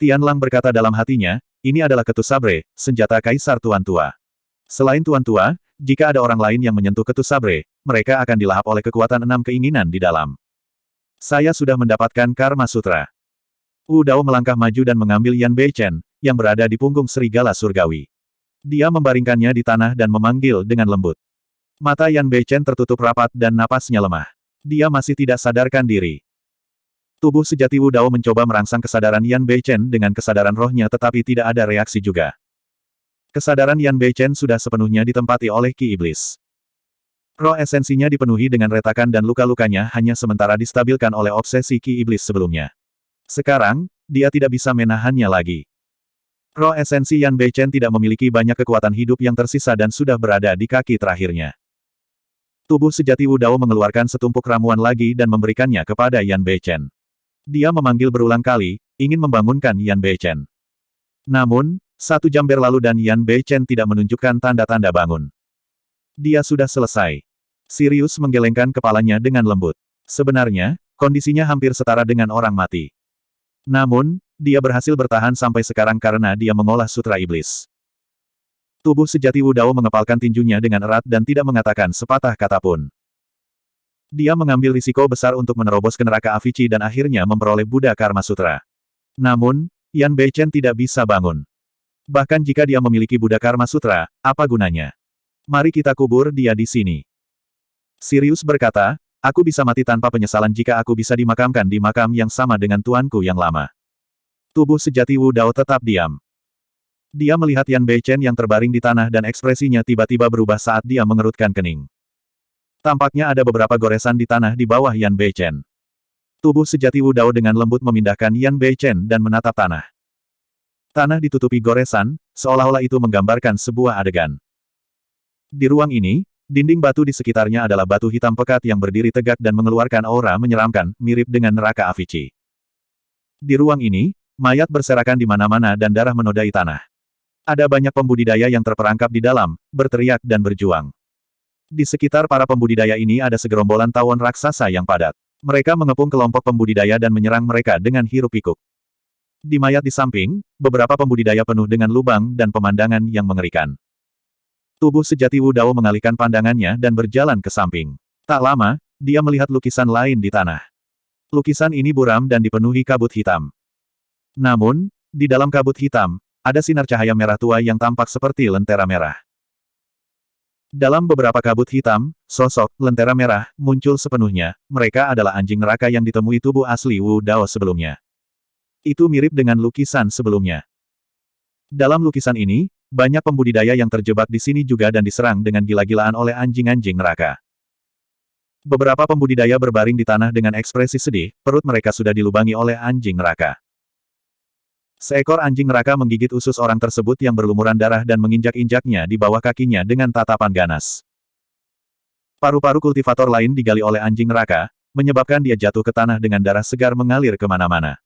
Tianlang berkata dalam hatinya, ini adalah ketu sabre, senjata kaisar Tuan Tua. Selain Tuan Tua, jika ada orang lain yang menyentuh ketus sabre, mereka akan dilahap oleh kekuatan 6 keinginan di dalam. Saya sudah mendapatkan Karma Sutra. Wu Dao melangkah maju dan mengambil Yan Beichen, yang berada di punggung serigala surgawi. Dia membaringkannya di tanah dan memanggil dengan lembut. Mata Yan Beichen tertutup rapat dan napasnya lemah. Dia masih tidak sadarkan diri. Tubuh sejati Wu Dao mencoba merangsang kesadaran Yan Beichen dengan kesadaran rohnya tetapi tidak ada reaksi juga. Kesadaran Yan Beichen sudah sepenuhnya ditempati oleh Ki Iblis. Roh esensinya dipenuhi dengan retakan dan luka-lukanya hanya sementara distabilkan oleh obsesi Ki Iblis sebelumnya. Sekarang, dia tidak bisa menahannya lagi. Roh esensi Yan Beichen tidak memiliki banyak kekuatan hidup yang tersisa dan sudah berada di kaki terakhirnya. Tubuh sejati Wu Dao mengeluarkan setumpuk ramuan lagi dan memberikannya kepada Yan Beichen. Dia memanggil berulang kali, ingin membangunkan Yan Beichen. Namun, 1 jam berlalu dan Yan Beichen tidak menunjukkan tanda-tanda bangun. Dia sudah selesai. Sirius menggelengkan kepalanya dengan lembut. Sebenarnya, kondisinya hampir setara dengan orang mati. Namun, dia berhasil bertahan sampai sekarang karena dia mengolah sutra iblis. Tubuh sejati Wu Dao mengepalkan tinjunya dengan erat dan tidak mengatakan sepatah kata pun. Dia mengambil risiko besar untuk menerobos ke neraka Avici dan akhirnya memperoleh Buddha Karma Sutra. Namun, Yan Beichen tidak bisa bangun. Bahkan jika dia memiliki Buddha Karma Sutra, apa gunanya? Mari kita kubur dia di sini. Sirius berkata, aku bisa mati tanpa penyesalan jika aku bisa dimakamkan di makam yang sama dengan tuanku yang lama. Tubuh sejati Wu Dao tetap diam. Dia melihat Yan Beichen yang terbaring di tanah dan ekspresinya tiba-tiba berubah saat dia mengerutkan kening. Tampaknya ada beberapa goresan di tanah di bawah Yan Beichen. Tubuh sejati Wu Dao dengan lembut memindahkan Yan Beichen dan menatap tanah. Tanah ditutupi goresan, seolah-olah itu menggambarkan sebuah adegan. Di ruang ini, dinding batu di sekitarnya adalah batu hitam pekat yang berdiri tegak dan mengeluarkan aura menyeramkan, mirip dengan neraka Avici. Di ruang ini, mayat berserakan di mana-mana dan darah menodai tanah. Ada banyak pembudidaya yang terperangkap di dalam, berteriak dan berjuang. Di sekitar para pembudidaya ini ada segerombolan tawon raksasa yang padat. Mereka mengepung kelompok pembudidaya dan menyerang mereka dengan hiruk-pikuk. Di mayat di samping, beberapa pembudidaya penuh dengan lubang dan pemandangan yang mengerikan. Tubuh sejati Wu Dao mengalihkan pandangannya dan berjalan ke samping. Tak lama, dia melihat lukisan lain di tanah. Lukisan ini buram dan dipenuhi kabut hitam. Namun, di dalam kabut hitam, ada sinar cahaya merah tua yang tampak seperti lentera merah. Dalam beberapa kabut hitam, sosok lentera merah muncul sepenuhnya. Mereka adalah anjing neraka yang ditemui tubuh asli Wu Dao sebelumnya. Itu mirip dengan lukisan sebelumnya. Dalam lukisan ini, banyak pembudidaya yang terjebak di sini juga dan diserang dengan gila-gilaan oleh anjing-anjing neraka. Beberapa pembudidaya berbaring di tanah dengan ekspresi sedih, perut mereka sudah dilubangi oleh anjing neraka. Seekor anjing neraka menggigit usus orang tersebut yang berlumuran darah dan menginjak-injaknya di bawah kakinya dengan tatapan ganas. Paru-paru kultivator lain digali oleh anjing neraka, menyebabkan dia jatuh ke tanah dengan darah segar mengalir kemana-mana.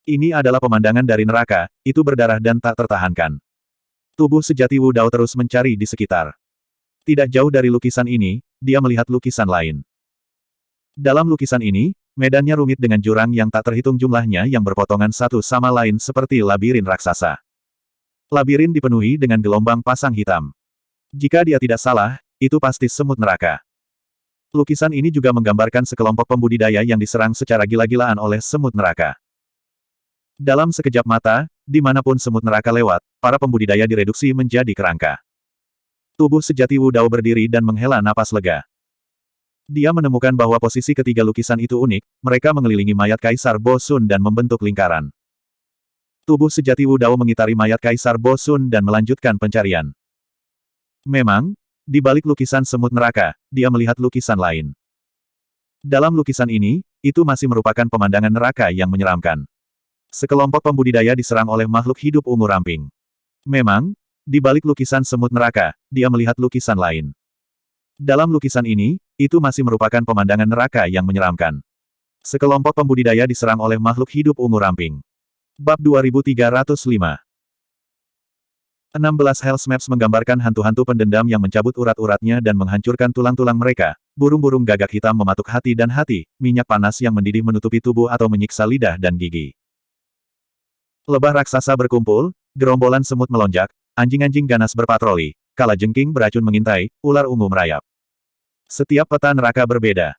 Ini adalah pemandangan dari neraka, itu berdarah dan tak tertahankan. Tubuh sejati Wu Dao terus mencari di sekitar. Tidak jauh dari lukisan ini, dia melihat lukisan lain. Dalam lukisan ini, medannya rumit dengan jurang yang tak terhitung jumlahnya yang berpotongan satu sama lain seperti labirin raksasa. Labirin dipenuhi dengan gelombang pasang hitam. Jika dia tidak salah, itu pasti semut neraka. Lukisan ini juga menggambarkan sekelompok pembudidaya yang diserang secara gila-gilaan oleh semut neraka. Dalam sekejap mata, dimanapun semut neraka lewat, para pembudidaya direduksi menjadi kerangka. Tubuh sejati Wu Dao berdiri dan menghela napas lega. Dia menemukan bahwa posisi ketiga lukisan itu unik, mereka mengelilingi mayat Kaisar Bo Sun dan membentuk lingkaran. Tubuh sejati Wu Dao mengitari mayat Kaisar Bo Sun dan melanjutkan pencarian. Memang, di balik lukisan semut neraka, dia melihat lukisan lain. Dalam lukisan ini, itu masih merupakan pemandangan neraka yang menyeramkan. Sekelompok pembudidaya diserang oleh makhluk hidup ungu ramping. Memang, di balik lukisan semut neraka, dia melihat lukisan lain. Dalam lukisan ini, itu masih merupakan pemandangan neraka yang menyeramkan. Sekelompok pembudidaya diserang oleh makhluk hidup ungu ramping. Bab 2305 16 Hell's Maps menggambarkan hantu-hantu pendendam yang mencabut urat-uratnya dan menghancurkan tulang-tulang mereka. Burung-burung gagak hitam mematuk hati dan hati, minyak panas yang mendidih menutupi tubuh atau menyiksa lidah dan gigi. Lebah raksasa berkumpul, gerombolan semut melonjak, anjing-anjing ganas berpatroli, kala jengking beracun mengintai, ular ungu merayap. Setiap peta neraka berbeda.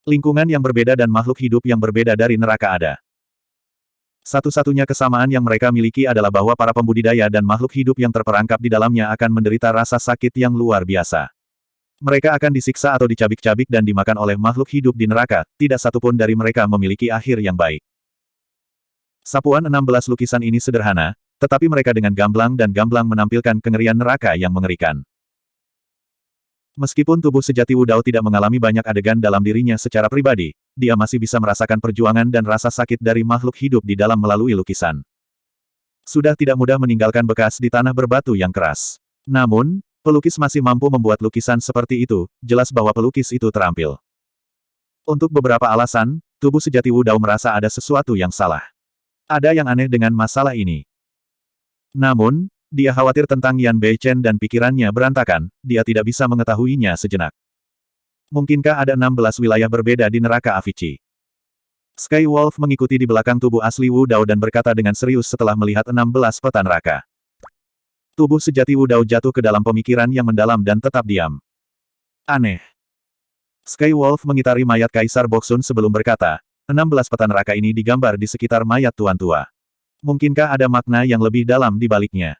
Lingkungan yang berbeda dan makhluk hidup yang berbeda dari neraka ada. Satu-satunya kesamaan yang mereka miliki adalah bahwa para pembudidaya dan makhluk hidup yang terperangkap di dalamnya akan menderita rasa sakit yang luar biasa. Mereka akan disiksa atau dicabik-cabik dan dimakan oleh makhluk hidup di neraka, tidak satupun dari mereka memiliki akhir yang baik. Sapuan 16 lukisan ini sederhana, tetapi mereka dengan gamblang dan gamblang menampilkan kengerian neraka yang mengerikan. Meskipun tubuh sejati Wu Dao tidak mengalami banyak adegan dalam dirinya secara pribadi, dia masih bisa merasakan perjuangan dan rasa sakit dari makhluk hidup di dalam melalui lukisan. Sudah tidak mudah meninggalkan bekas di tanah berbatu yang keras. Namun, pelukis masih mampu membuat lukisan seperti itu, jelas bahwa pelukis itu terampil. Untuk beberapa alasan, tubuh sejati Wu Dao merasa ada sesuatu yang salah. Ada yang aneh dengan masalah ini. Namun, dia khawatir tentang Yan Beichen dan pikirannya berantakan, dia tidak bisa mengetahuinya sejenak. Mungkinkah ada 16 wilayah berbeda di neraka Avici? Sky Wolf mengikuti di belakang tubuh asli Wu Dao dan berkata dengan serius setelah melihat 16 peta neraka. Tubuh sejati Wu Dao jatuh ke dalam pemikiran yang mendalam dan tetap diam. Aneh. Sky Wolf mengitari mayat Kaisar Boksun sebelum berkata, 16 peta neraka ini digambar di sekitar mayat tuan tua. Mungkinkah ada makna yang lebih dalam di baliknya?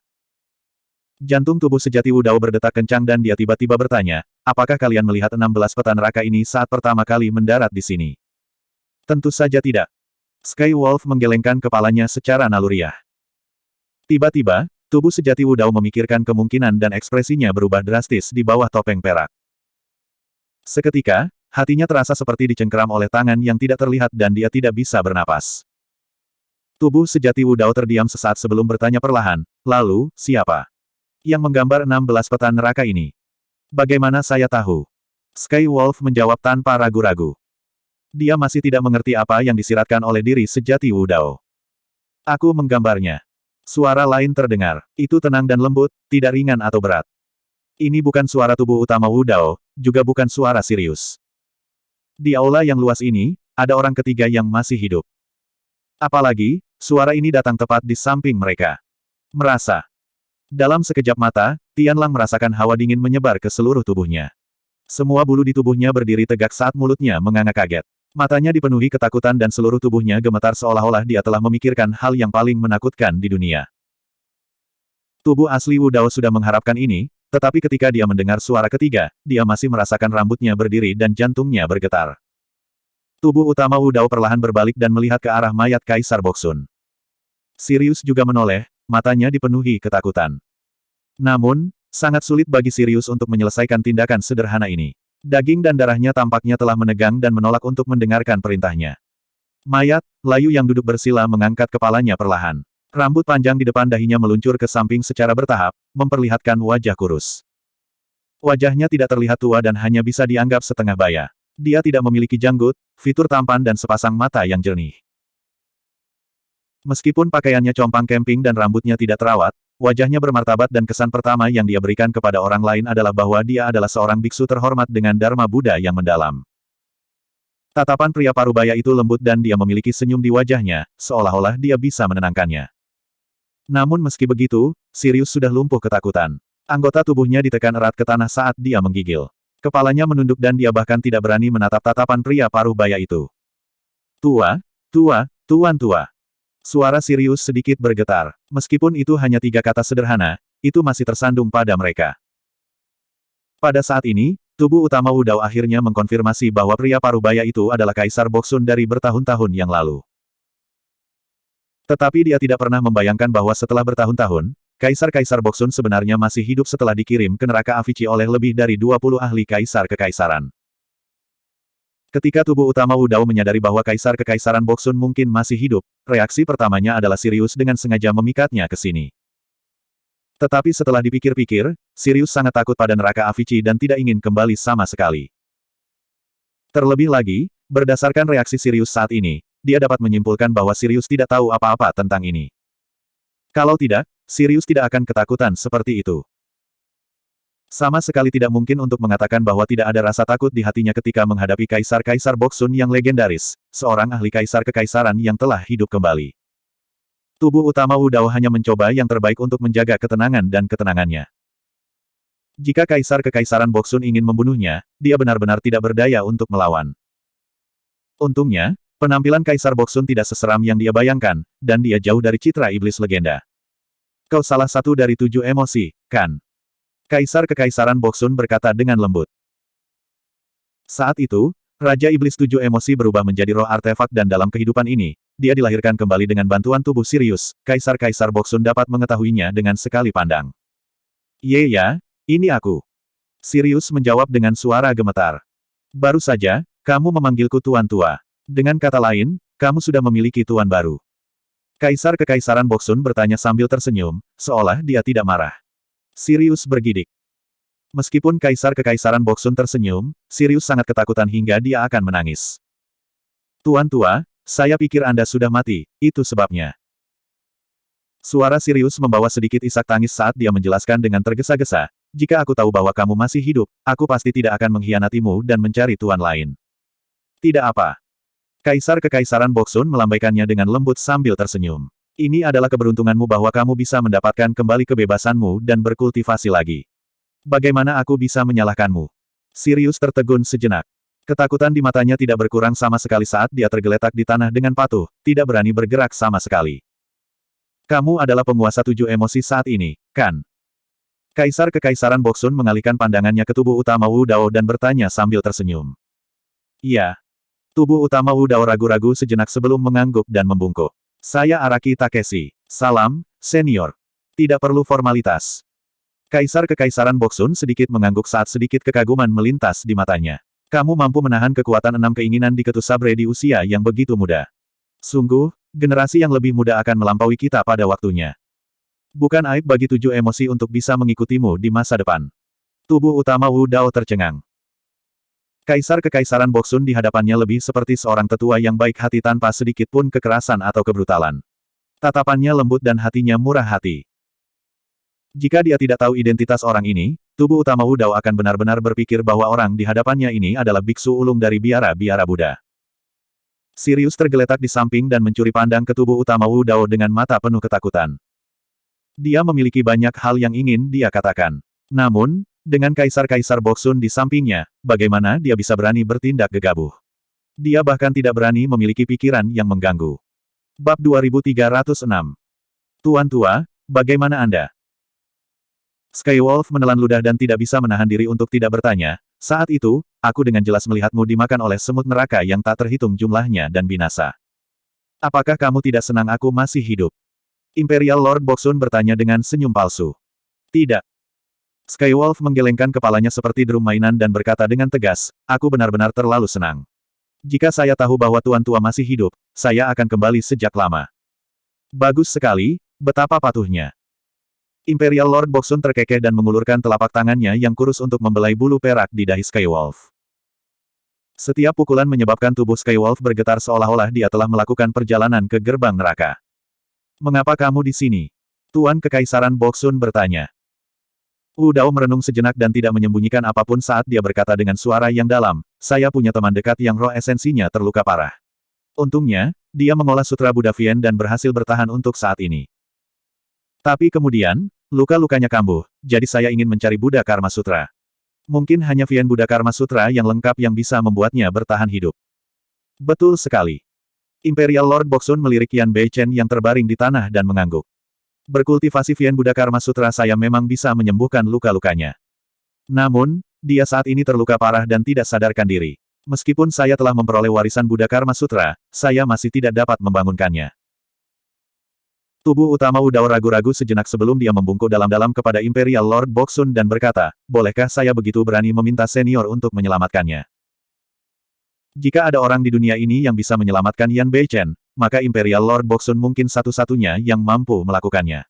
Jantung tubuh sejati Wu Dao berdetak kencang dan dia tiba-tiba bertanya, apakah kalian melihat 16 peta neraka ini saat pertama kali mendarat di sini? Tentu saja tidak. Sky Wolf menggelengkan kepalanya secara naluriah. Tiba-tiba, tubuh sejati Wu Dao memikirkan kemungkinan dan ekspresinya berubah drastis di bawah topeng perak. Seketika, hatinya terasa seperti dicengkeram oleh tangan yang tidak terlihat dan dia tidak bisa bernapas. Tubuh sejati Wu Dao terdiam sesaat sebelum bertanya perlahan, lalu, siapa yang menggambar 16 peta neraka ini? Bagaimana saya tahu? Sky Wolf menjawab tanpa ragu-ragu. Dia masih tidak mengerti apa yang disiratkan oleh diri sejati Wu Dao. Aku menggambarnya. Suara lain terdengar. Itu tenang dan lembut, tidak ringan atau berat. Ini bukan suara tubuh utama Wu Dao, juga bukan suara Sirius. Di aula yang luas ini, ada orang ketiga yang masih hidup. Apalagi, suara ini datang tepat di samping mereka. Merasa. Dalam sekejap mata, Tianlang merasakan hawa dingin menyebar ke seluruh tubuhnya. Semua bulu di tubuhnya berdiri tegak saat mulutnya menganga kaget. Matanya dipenuhi ketakutan dan seluruh tubuhnya gemetar seolah-olah dia telah memikirkan hal yang paling menakutkan di dunia. Tubuh asli Wu Dao sudah mengharapkan ini, tetapi ketika dia mendengar suara ketiga, dia masih merasakan rambutnya berdiri dan jantungnya bergetar. Tubuh utama Wu Dao perlahan berbalik dan melihat ke arah mayat Kaisar Boksun. Sirius juga menoleh, matanya dipenuhi ketakutan. Namun, sangat sulit bagi Sirius untuk menyelesaikan tindakan sederhana ini. Daging dan darahnya tampaknya telah menegang dan menolak untuk mendengarkan perintahnya. Mayat, layu yang duduk bersila mengangkat kepalanya perlahan. Rambut panjang di depan dahinya meluncur ke samping secara bertahap, memperlihatkan wajah kurus. Wajahnya tidak terlihat tua dan hanya bisa dianggap setengah baya. Dia tidak memiliki janggut, fitur tampan dan sepasang mata yang jernih. Meskipun pakaiannya compang camping dan rambutnya tidak terawat, wajahnya bermartabat dan kesan pertama yang dia berikan kepada orang lain adalah bahwa dia adalah seorang biksu terhormat dengan Dharma Buddha yang mendalam. Tatapan pria parubaya itu lembut dan dia memiliki senyum di wajahnya, seolah-olah dia bisa menenangkannya. Namun meski begitu, Sirius sudah lumpuh ketakutan. Anggota tubuhnya ditekan erat ke tanah saat dia menggigil. Kepalanya menunduk dan dia bahkan tidak berani menatap tatapan pria parubaya itu. Tuan tua. Suara Sirius sedikit bergetar. Meskipun itu hanya 3 kata sederhana, itu masih tersandung pada mereka. Pada saat ini, tubuh utama Wu Dao akhirnya mengkonfirmasi bahwa pria parubaya itu adalah Kaisar Boksun dari bertahun-tahun yang lalu. Tetapi dia tidak pernah membayangkan bahwa setelah bertahun-tahun, Kaisar-Kaisar Boksun sebenarnya masih hidup setelah dikirim ke neraka Avici oleh lebih dari 20 ahli Kaisar Kekaisaran. Ketika tubuh utama Wu Dao menyadari bahwa Kaisar Kekaisaran Boksun mungkin masih hidup, reaksi pertamanya adalah Sirius dengan sengaja memikatnya ke sini. Tetapi setelah dipikir-pikir, Sirius sangat takut pada neraka Avici dan tidak ingin kembali sama sekali. Terlebih lagi, berdasarkan reaksi Sirius saat ini, dia dapat menyimpulkan bahwa Sirius tidak tahu apa-apa tentang ini. Kalau tidak, Sirius tidak akan ketakutan seperti itu. Sama sekali tidak mungkin untuk mengatakan bahwa tidak ada rasa takut di hatinya ketika menghadapi Kaisar-Kaisar Boksun yang legendaris, seorang ahli Kaisar Kekaisaran yang telah hidup kembali. Tubuh utama Wu Dao hanya mencoba yang terbaik untuk menjaga ketenangan dan ketenangannya. Jika Kaisar Kekaisaran Boksun ingin membunuhnya, dia benar-benar tidak berdaya untuk melawan. Untungnya, penampilan Kaisar Boksun tidak seseram yang dia bayangkan, dan dia jauh dari citra iblis legenda. Kau salah satu dari 7 emosi, kan? Kaisar Kekaisaran Boksun berkata dengan lembut. Saat itu, Raja Iblis 7 emosi berubah menjadi roh artefak dan dalam kehidupan ini, dia dilahirkan kembali dengan bantuan tubuh Sirius. Kaisar-Kaisar Boksun dapat mengetahuinya dengan sekali pandang. Ye ya, ini aku. Sirius menjawab dengan suara gemetar. Baru saja, kamu memanggilku Tuan Tua. Dengan kata lain, kamu sudah memiliki tuan baru. Kaisar Kekaisaran Boksun bertanya sambil tersenyum, seolah dia tidak marah. Sirius bergidik. Meskipun Kaisar Kekaisaran Boksun tersenyum, Sirius sangat ketakutan hingga dia akan menangis. Tuan Tua, saya pikir Anda sudah mati, itu sebabnya. Suara Sirius membawa sedikit isak tangis saat dia menjelaskan dengan tergesa-gesa, jika aku tahu bahwa kamu masih hidup, aku pasti tidak akan mengkhianatimu dan mencari tuan lain. Tidak apa. Kaisar Kekaisaran Boksun melambaikannya dengan lembut sambil tersenyum. Ini adalah keberuntunganmu bahwa kamu bisa mendapatkan kembali kebebasanmu dan berkultivasi lagi. Bagaimana aku bisa menyalahkanmu? Sirius tertegun sejenak. Ketakutan di matanya tidak berkurang sama sekali saat dia tergeletak di tanah dengan patuh, tidak berani bergerak sama sekali. Kamu adalah penguasa 7 emosi saat ini, kan? Kaisar Kekaisaran Boksun mengalihkan pandangannya ke tubuh utama Wu Dao dan bertanya sambil tersenyum. Iya. Tubuh utama Wu Dao ragu-ragu sejenak sebelum mengangguk dan membungkuk. Saya Araki Takeshi. Salam, senior. Tidak perlu formalitas. Kaisar Kekaisaran Boksun sedikit mengangguk saat sedikit kekaguman melintas di matanya. Kamu mampu menahan kekuatan 6 keinginan di Ketu Sabre di usia yang begitu muda. Sungguh, generasi yang lebih muda akan melampaui kita pada waktunya. Bukan aib bagi 7 emosi untuk bisa mengikutimu di masa depan. Tubuh utama Wu Dao tercengang. Kaisar Kekaisaran Boksun di hadapannya lebih seperti seorang tetua yang baik hati tanpa sedikit pun kekerasan atau kebrutalan. Tatapannya lembut dan hatinya murah hati. Jika dia tidak tahu identitas orang ini, tubuh utama Wu Dao akan benar-benar berpikir bahwa orang di hadapannya ini adalah biksu ulung dari biara-biara Buddha. Sirius tergeletak di samping dan mencuri pandang ke tubuh utama Wu Dao dengan mata penuh ketakutan. Dia memiliki banyak hal yang ingin dia katakan. Namun, dengan Kaisar-Kaisar Boksun di sampingnya, bagaimana dia bisa berani bertindak gegabah? Dia bahkan tidak berani memiliki pikiran yang mengganggu. Bab 2306. Tuan Tua, bagaimana Anda? Skywolf menelan ludah dan tidak bisa menahan diri untuk tidak bertanya. Saat itu, aku dengan jelas melihatmu dimakan oleh semut neraka yang tak terhitung jumlahnya dan binasa. Apakah kamu tidak senang aku masih hidup? Imperial Lord Boksun bertanya dengan senyum palsu. Tidak. Skywolf menggelengkan kepalanya seperti drum mainan dan berkata dengan tegas, aku benar-benar terlalu senang. Jika saya tahu bahwa Tuan Tua masih hidup, saya akan kembali sejak lama. Bagus sekali, betapa patuhnya. Imperial Lord Boksun terkekeh dan mengulurkan telapak tangannya yang kurus untuk membelai bulu perak di dahi Skywolf. Setiap pukulan menyebabkan tubuh Skywolf bergetar seolah-olah dia telah melakukan perjalanan ke gerbang neraka. Mengapa kamu di sini? Tuan Kekaisaran Boksun bertanya. Wu Dao merenung sejenak dan tidak menyembunyikan apapun saat dia berkata dengan suara yang dalam, saya punya teman dekat yang roh esensinya terluka parah. Untungnya, dia mengolah sutra Buddha Vien dan berhasil bertahan untuk saat ini. Tapi kemudian, luka-lukanya kambuh, jadi saya ingin mencari Buddha Karma Sutra. Mungkin hanya Vien Buddha Karma Sutra yang lengkap yang bisa membuatnya bertahan hidup. Betul sekali. Imperial Lord Boksun melirik Yan Bei Chen yang terbaring di tanah dan mengangguk. Berkultivasi Vien Buddha Karma Sutra saya memang bisa menyembuhkan luka-lukanya. Namun, dia saat ini terluka parah dan tidak sadarkan diri. Meskipun saya telah memperoleh warisan Buddha Karma Sutra, saya masih tidak dapat membangunkannya. Tubuh utama Wu Dao ragu-ragu sejenak sebelum dia membungkuk dalam-dalam kepada Imperial Lord Boksun dan berkata, bolehkah saya begitu berani meminta senior untuk menyelamatkannya? Jika ada orang di dunia ini yang bisa menyelamatkan Yan Bei Chen, maka Imperial Lord Boksun mungkin satu-satunya yang mampu melakukannya.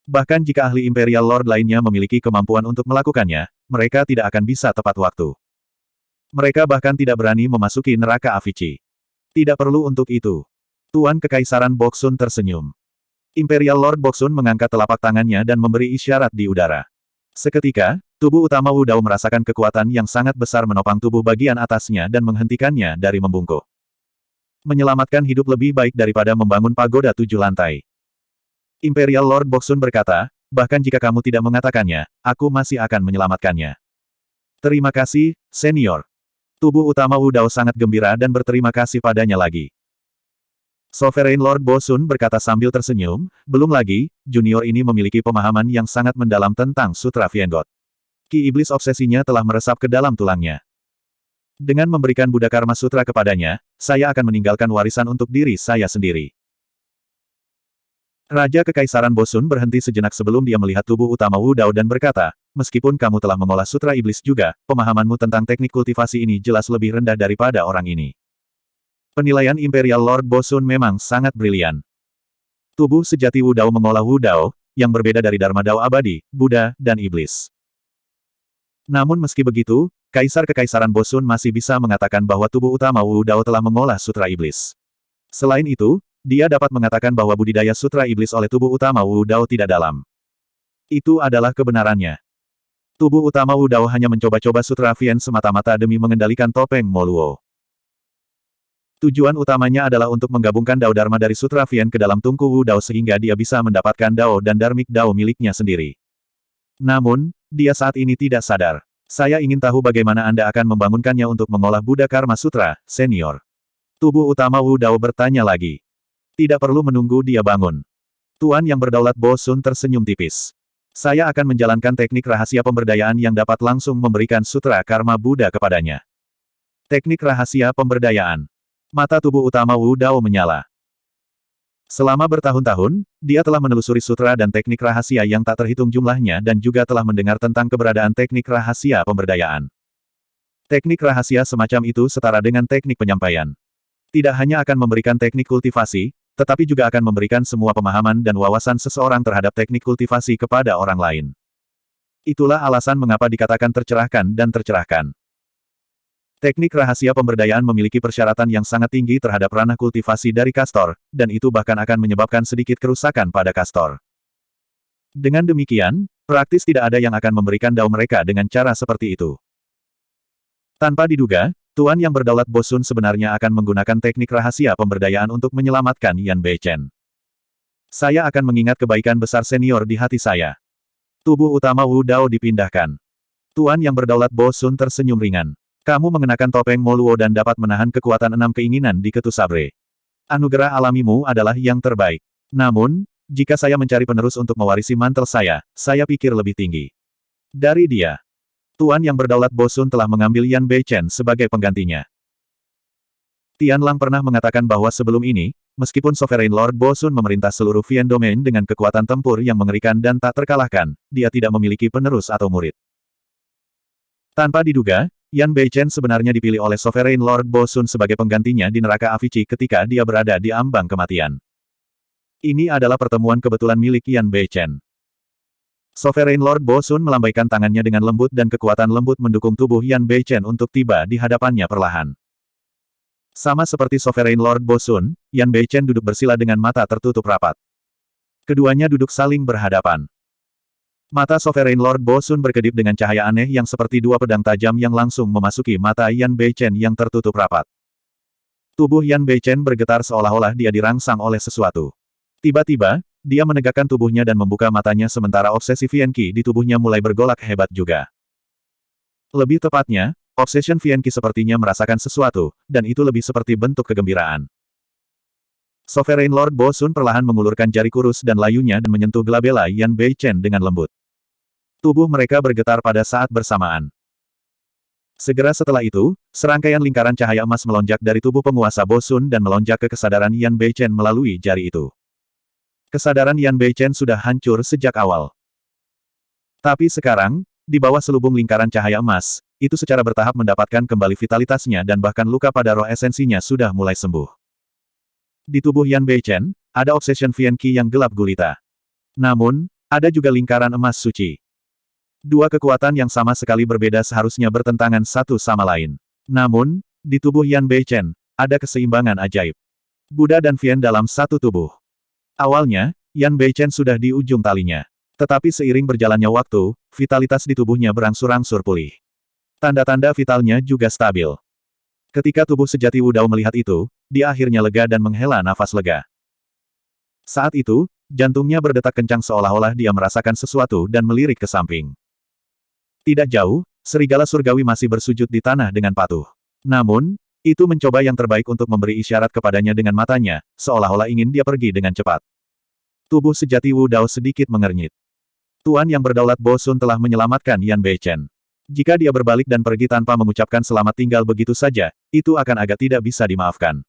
Bahkan jika ahli Imperial Lord lainnya memiliki kemampuan untuk melakukannya, mereka tidak akan bisa tepat waktu. Mereka bahkan tidak berani memasuki neraka Avici. Tidak perlu untuk itu. Tuan Kekaisaran Boksun tersenyum. Imperial Lord Boksun mengangkat telapak tangannya dan memberi isyarat di udara. Seketika, tubuh utama Wu Dao merasakan kekuatan yang sangat besar menopang tubuh bagian atasnya dan menghentikannya dari membungkuk. Menyelamatkan hidup lebih baik daripada membangun pagoda 7 lantai. Imperial Lord Boksun berkata, bahkan jika kamu tidak mengatakannya, aku masih akan menyelamatkannya. Terima kasih, senior. Tubuh utama Wu Dao sangat gembira dan berterima kasih padanya lagi. Sovereign Lord Bo Sun berkata sambil tersenyum, belum lagi, junior ini memiliki pemahaman yang sangat mendalam tentang Sutra Viengot. Ki iblis obsesinya telah meresap ke dalam tulangnya. Dengan memberikan Buddha Karma Sutra kepadanya, saya akan meninggalkan warisan untuk diri saya sendiri. Raja Kekaisaran Bosun berhenti sejenak sebelum dia melihat tubuh utama Wu Dao dan berkata, meskipun kamu telah mengolah Sutra Iblis juga, pemahamanmu tentang teknik kultivasi ini jelas lebih rendah daripada orang ini. Penilaian Imperial Lord Bosun memang sangat brilian. Tubuh sejati Wu Dao mengolah Wu Dao, yang berbeda dari Dharma Dao abadi, Buddha, dan Iblis. Namun meski begitu, Kaisar Kekaisaran Bosun masih bisa mengatakan bahwa tubuh utama Wu Dao telah mengolah Sutra Iblis. Selain itu, dia dapat mengatakan bahwa budidaya Sutra Iblis oleh tubuh utama Wu Dao tidak dalam. Itu adalah kebenarannya. Tubuh utama Wu Dao hanya mencoba-coba Sutra Vien semata-mata demi mengendalikan topeng Moluo. Tujuan utamanya adalah untuk menggabungkan Dao Dharma dari Sutra Vien ke dalam tungku Wu Dao sehingga dia bisa mendapatkan Dao dan Dharmic Dao miliknya sendiri. Namun, dia saat ini tidak sadar. Saya ingin tahu bagaimana Anda akan membangunkannya untuk mengolah Buddha Karma Sutra, senior. Tubuh utama Wu Dao bertanya lagi. Tidak perlu menunggu dia bangun. Tuan yang berdaulat Bo Sun tersenyum tipis. Saya akan menjalankan teknik rahasia pemberdayaan yang dapat langsung memberikan Sutra Karma Buddha kepadanya. Teknik rahasia pemberdayaan. Mata tubuh utama Wu Dao menyala. Selama bertahun-tahun, dia telah menelusuri sutra dan teknik rahasia yang tak terhitung jumlahnya dan juga telah mendengar tentang keberadaan teknik rahasia pemberdayaan. Teknik rahasia semacam itu setara dengan teknik penyampaian. Tidak hanya akan memberikan teknik kultivasi, tetapi juga akan memberikan semua pemahaman dan wawasan seseorang terhadap teknik kultivasi kepada orang lain. Itulah alasan mengapa dikatakan tercerahkan dan tercerahkan. Teknik rahasia pemberdayaan memiliki persyaratan yang sangat tinggi terhadap ranah kultivasi dari kastor, dan itu bahkan akan menyebabkan sedikit kerusakan pada kastor. Dengan demikian, praktis tidak ada yang akan memberikan dao mereka dengan cara seperti itu. Tanpa diduga, Tuan yang berdaulat Bosun sebenarnya akan menggunakan teknik rahasia pemberdayaan untuk menyelamatkan Yan Beichen. Saya akan mengingat kebaikan besar senior di hati saya. Tubuh utama Wu Dao dipindahkan. Tuan yang berdaulat Bosun tersenyum ringan. Kamu mengenakan topeng Moluo dan dapat menahan kekuatan 6 keinginan di ketu sabre. Anugerah alamimu adalah yang terbaik. Namun, jika saya mencari penerus untuk mewarisi mantel saya pikir lebih tinggi. Dari dia. Tuan yang berdaulat Bosun telah mengambil Yan Beichen sebagai penggantinya. Tian Lang pernah mengatakan bahwa sebelum ini, meskipun Sovereign Lord Bosun memerintah seluruh Vien Domain dengan kekuatan tempur yang mengerikan dan tak terkalahkan, dia tidak memiliki penerus atau murid. Tanpa diduga, Yan Beichen sebenarnya dipilih oleh Sovereign Lord Bosun sebagai penggantinya di neraka Avici ketika dia berada di ambang kematian. Ini adalah pertemuan kebetulan milik Yan Beichen. Sovereign Lord Bosun melambaikan tangannya dengan lembut dan kekuatan lembut mendukung tubuh Yan Beichen untuk tiba di hadapannya perlahan. Sama seperti Sovereign Lord Bosun, Yan Beichen duduk bersila dengan mata tertutup rapat. Keduanya duduk saling berhadapan. Mata Sovereign Lord Bosun berkedip dengan cahaya aneh yang seperti dua pedang tajam yang langsung memasuki mata Yan Beichen yang tertutup rapat. Tubuh Yan Beichen bergetar seolah-olah dia dirangsang oleh sesuatu. Tiba-tiba, dia menegakkan tubuhnya dan membuka matanya sementara obsesi Vien Qi di tubuhnya mulai bergolak hebat juga. Lebih tepatnya, Obsession Vien Qi sepertinya merasakan sesuatu, dan itu lebih seperti bentuk kegembiraan. Sovereign Lord Bosun perlahan mengulurkan jari kurus dan layunya dan menyentuh gelabela Yan Beichen dengan lembut. Tubuh mereka bergetar pada saat bersamaan. Segera setelah itu, serangkaian lingkaran cahaya emas melonjak dari tubuh penguasa Bosun dan melonjak ke kesadaran Yan Beichen melalui jari itu. Kesadaran Yan Beichen sudah hancur sejak awal. Tapi sekarang, di bawah selubung lingkaran cahaya emas, itu secara bertahap mendapatkan kembali vitalitasnya dan bahkan luka pada roh esensinya sudah mulai sembuh. Di tubuh Yan Beichen, ada obsession Vien Qi yang gelap gulita. Namun, ada juga lingkaran emas suci. Dua kekuatan yang sama sekali berbeda seharusnya bertentangan satu sama lain. Namun, di tubuh Yan Beichen, ada keseimbangan ajaib. Buddha dan Vien dalam satu tubuh. Awalnya, Yan Beichen sudah di ujung talinya. Tetapi seiring berjalannya waktu, vitalitas di tubuhnya berangsur-angsur pulih. Tanda-tanda vitalnya juga stabil. Ketika tubuh sejati Wu Dao melihat itu, dia akhirnya lega dan menghela nafas lega. Saat itu, jantungnya berdetak kencang seolah-olah dia merasakan sesuatu dan melirik ke samping. Tidak jauh, serigala surgawi masih bersujud di tanah dengan patuh. Namun, itu mencoba yang terbaik untuk memberi isyarat kepadanya dengan matanya, seolah-olah ingin dia pergi dengan cepat. Tubuh sejati Wu Dao sedikit mengernyit. Tuan yang berdaulat Bo Sun telah menyelamatkan Yan Beichen. Jika dia berbalik dan pergi tanpa mengucapkan selamat tinggal begitu saja, itu akan agak tidak bisa dimaafkan.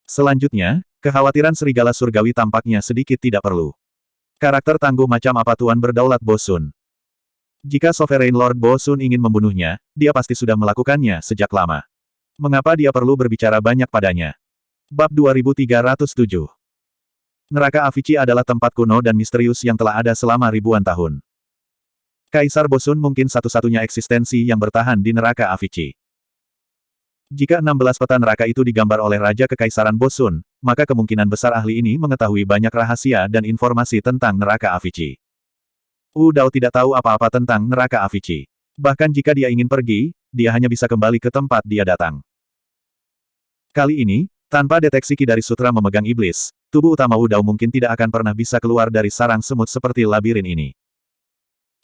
Selanjutnya, kekhawatiran serigala surgawi tampaknya sedikit tidak perlu. Karakter tangguh macam apa Tuan berdaulat Bo Sun? Jika Sovereign Lord Bo Sun ingin membunuhnya, dia pasti sudah melakukannya sejak lama. Mengapa dia perlu berbicara banyak padanya? Bab 2307. Neraka Avici adalah tempat kuno dan misterius yang telah ada selama ribuan tahun. Kaisar Bo Sun mungkin satu-satunya eksistensi yang bertahan di neraka Avici. Jika 16 peta neraka itu digambar oleh Raja Kekaisaran Bo Sun, maka kemungkinan besar ahli ini mengetahui banyak rahasia dan informasi tentang neraka Avici. Wu Dao tidak tahu apa-apa tentang neraka Avici. Bahkan jika dia ingin pergi, dia hanya bisa kembali ke tempat dia datang. Kali ini, tanpa deteksi Ki dari Sutra memegang iblis, tubuh utama Wu Dao mungkin tidak akan pernah bisa keluar dari sarang semut seperti labirin ini.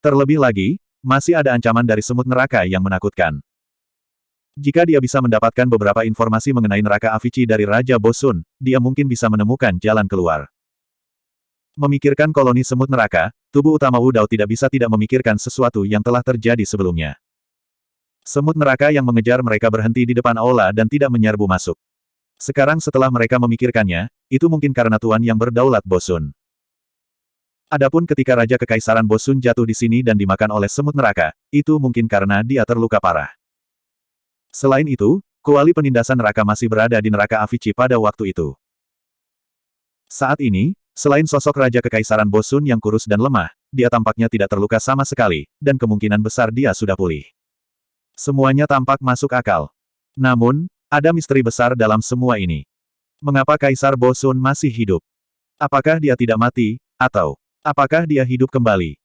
Terlebih lagi, masih ada ancaman dari semut neraka yang menakutkan. Jika dia bisa mendapatkan beberapa informasi mengenai neraka Avici dari Raja Bo Sun, dia mungkin bisa menemukan jalan keluar. Memikirkan koloni semut neraka, tubuh utama Wu Dao tidak bisa tidak memikirkan sesuatu yang telah terjadi sebelumnya. Semut neraka yang mengejar mereka berhenti di depan aula dan tidak menyerbu masuk. Sekarang setelah mereka memikirkannya, itu mungkin karena Tuan yang berdaulat Bo Sun. Adapun ketika Raja Kekaisaran Bo Sun jatuh di sini dan dimakan oleh semut neraka, itu mungkin karena dia terluka parah. Selain itu, kuali penindasan neraka masih berada di neraka Avici pada waktu itu. Saat ini, selain sosok Raja Kekaisaran Bo Sun yang kurus dan lemah, dia tampaknya tidak terluka sama sekali, dan kemungkinan besar dia sudah pulih. Semuanya tampak masuk akal. Namun, ada misteri besar dalam semua ini. Mengapa Kaisar Bo Sun masih hidup? Apakah dia tidak mati, atau apakah dia hidup kembali?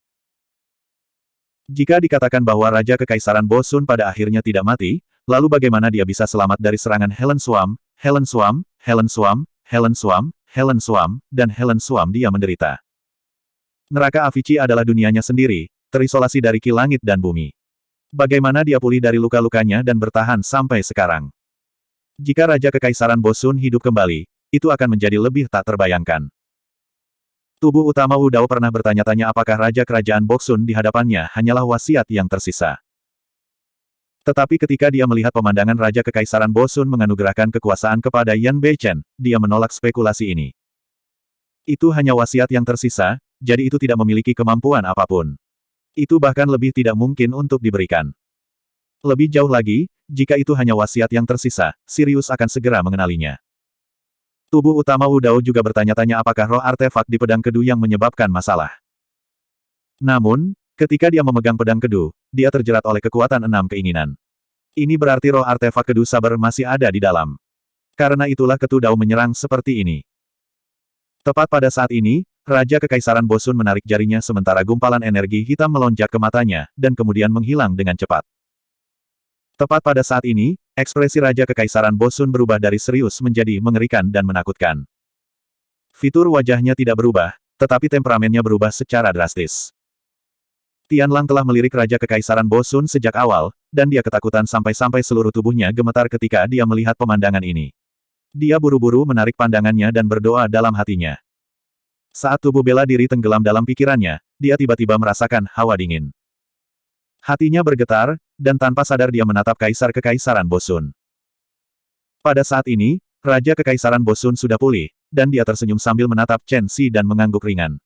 Jika dikatakan bahwa Raja Kekaisaran Bo Sun pada akhirnya tidak mati, lalu bagaimana dia bisa selamat dari serangan Helen Swarm, Helen Swarm, Helen Swarm, Helen Swarm, Helen Swarm, dan Helen Swarm dia menderita? Neraka Avici adalah dunianya sendiri, terisolasi dari Ki langit dan bumi. Bagaimana dia pulih dari luka-lukanya dan bertahan sampai sekarang? Jika Raja Kekaisaran Bo Sun hidup kembali, itu akan menjadi lebih tak terbayangkan. Tubuh utama Wu Dao pernah bertanya-tanya apakah Raja Kerajaan Bo Sun di hadapannya hanyalah wasiat yang tersisa. Tetapi ketika dia melihat pemandangan Raja Kekaisaran Bo Sun menganugerahkan kekuasaan kepada Yan Beichen, dia menolak spekulasi ini. Itu hanya wasiat yang tersisa, jadi itu tidak memiliki kemampuan apapun. Itu bahkan lebih tidak mungkin untuk diberikan. Lebih jauh lagi, jika itu hanya wasiat yang tersisa, Sirius akan segera mengenalinya. Tubuh utama Wu Dao juga bertanya-tanya apakah roh artefak di pedang kedu yang menyebabkan masalah. Namun, ketika dia memegang pedang kedu, dia terjerat oleh kekuatan 6 keinginan. Ini berarti roh artefak kedu sabar masih ada di dalam. Karena itulah ketu Dao menyerang seperti ini. Tepat pada saat ini, Raja Kekaisaran Bo Sun menarik jarinya sementara gumpalan energi hitam melonjak ke matanya, dan kemudian menghilang dengan cepat. Tepat pada saat ini, ekspresi Raja Kekaisaran Bo Sun berubah dari serius menjadi mengerikan dan menakutkan. Fitur wajahnya tidak berubah, tetapi temperamennya berubah secara drastis. Tianlang telah melirik Raja Kekaisaran Bo Sun sejak awal, dan dia ketakutan sampai-sampai seluruh tubuhnya gemetar ketika dia melihat pemandangan ini. Dia buru-buru menarik pandangannya dan berdoa dalam hatinya. Saat tubuh bela diri tenggelam dalam pikirannya, dia tiba-tiba merasakan hawa dingin. Hatinya bergetar, dan tanpa sadar dia menatap Kaisar Kekaisaran Bo Sun. Pada saat ini, Raja Kekaisaran Bo Sun sudah pulih, dan dia tersenyum sambil menatap Chen Xi dan mengangguk ringan.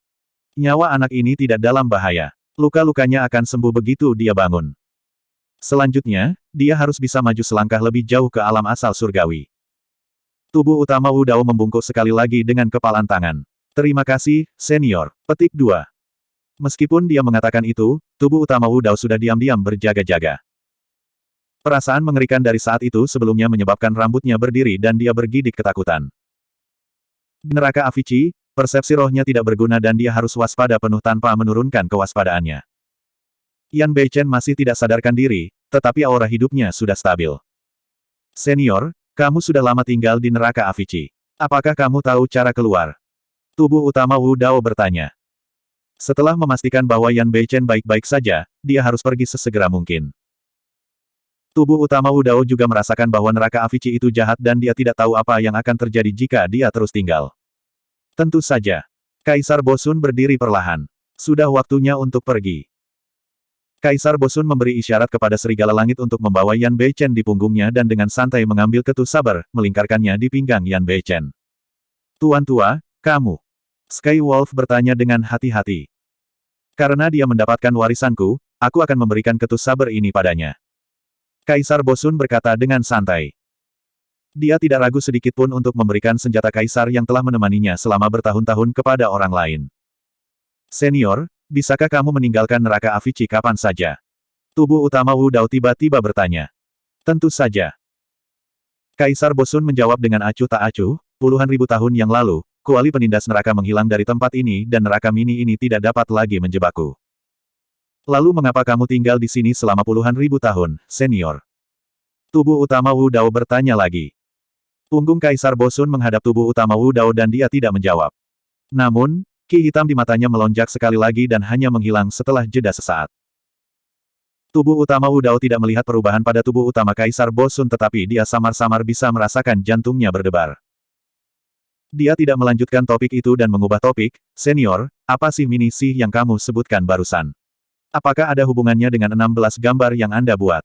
Nyawa anak ini tidak dalam bahaya. Luka-lukanya akan sembuh begitu dia bangun. Selanjutnya, dia harus bisa maju selangkah lebih jauh ke alam asal surgawi. Tubuh utama Wu Dao membungkuk sekali lagi dengan kepalan tangan. Terima kasih, senior. Petik 2. Meskipun dia mengatakan itu, tubuh utama Wu Dao sudah diam-diam berjaga-jaga. Perasaan mengerikan dari saat itu sebelumnya menyebabkan rambutnya berdiri dan dia bergidik ketakutan. Di neraka Avici, persepsi rohnya tidak berguna dan dia harus waspada penuh tanpa menurunkan kewaspadaannya. Yan Beichen masih tidak sadarkan diri, tetapi aura hidupnya sudah stabil. Senior, kamu sudah lama tinggal di neraka Avici. Apakah kamu tahu cara keluar? Tubuh utama Wu Dao bertanya. Setelah memastikan bahwa Yan Beichen baik-baik saja, dia harus pergi sesegera mungkin. Tubuh utama Wu Dao juga merasakan bahwa neraka Avici itu jahat dan dia tidak tahu apa yang akan terjadi jika dia terus tinggal. Tentu saja. Kaisar Bosun berdiri perlahan. Sudah waktunya untuk pergi. Kaisar Bosun memberi isyarat kepada serigala langit untuk membawa Yan Beichen di punggungnya dan dengan santai mengambil ketu saber, melingkarkannya di pinggang Yan Beichen. Tuan tua, kamu. Sky Wolf bertanya dengan hati-hati. Karena dia mendapatkan warisanku, aku akan memberikan ketu saber ini padanya. Kaisar Bosun berkata dengan santai. Dia tidak ragu sedikitpun untuk memberikan senjata kaisar yang telah menemaninya selama bertahun-tahun kepada orang lain. Senior, bisakah kamu meninggalkan neraka Avici kapan saja? Tubuh utama Wu Dao tiba-tiba bertanya. Tentu saja. Kaisar Bosun menjawab dengan acuh tak acuh, puluhan ribu tahun yang lalu, kuali penindas neraka menghilang dari tempat ini dan neraka mini ini tidak dapat lagi menjebakku. Lalu mengapa kamu tinggal di sini selama puluhan ribu tahun, senior? Tubuh utama Wu Dao bertanya lagi. Punggung Kaisar Bosun menghadap tubuh utama Wu Dao dan dia tidak menjawab. Namun, ki hitam di matanya melonjak sekali lagi dan hanya menghilang setelah jeda sesaat. Tubuh utama Wu Dao tidak melihat perubahan pada tubuh utama Kaisar Bosun tetapi dia samar-samar bisa merasakan jantungnya berdebar. Dia tidak melanjutkan topik itu dan mengubah topik, senior, apa sih mini sih yang kamu sebutkan barusan? Apakah ada hubungannya dengan 16 gambar yang Anda buat?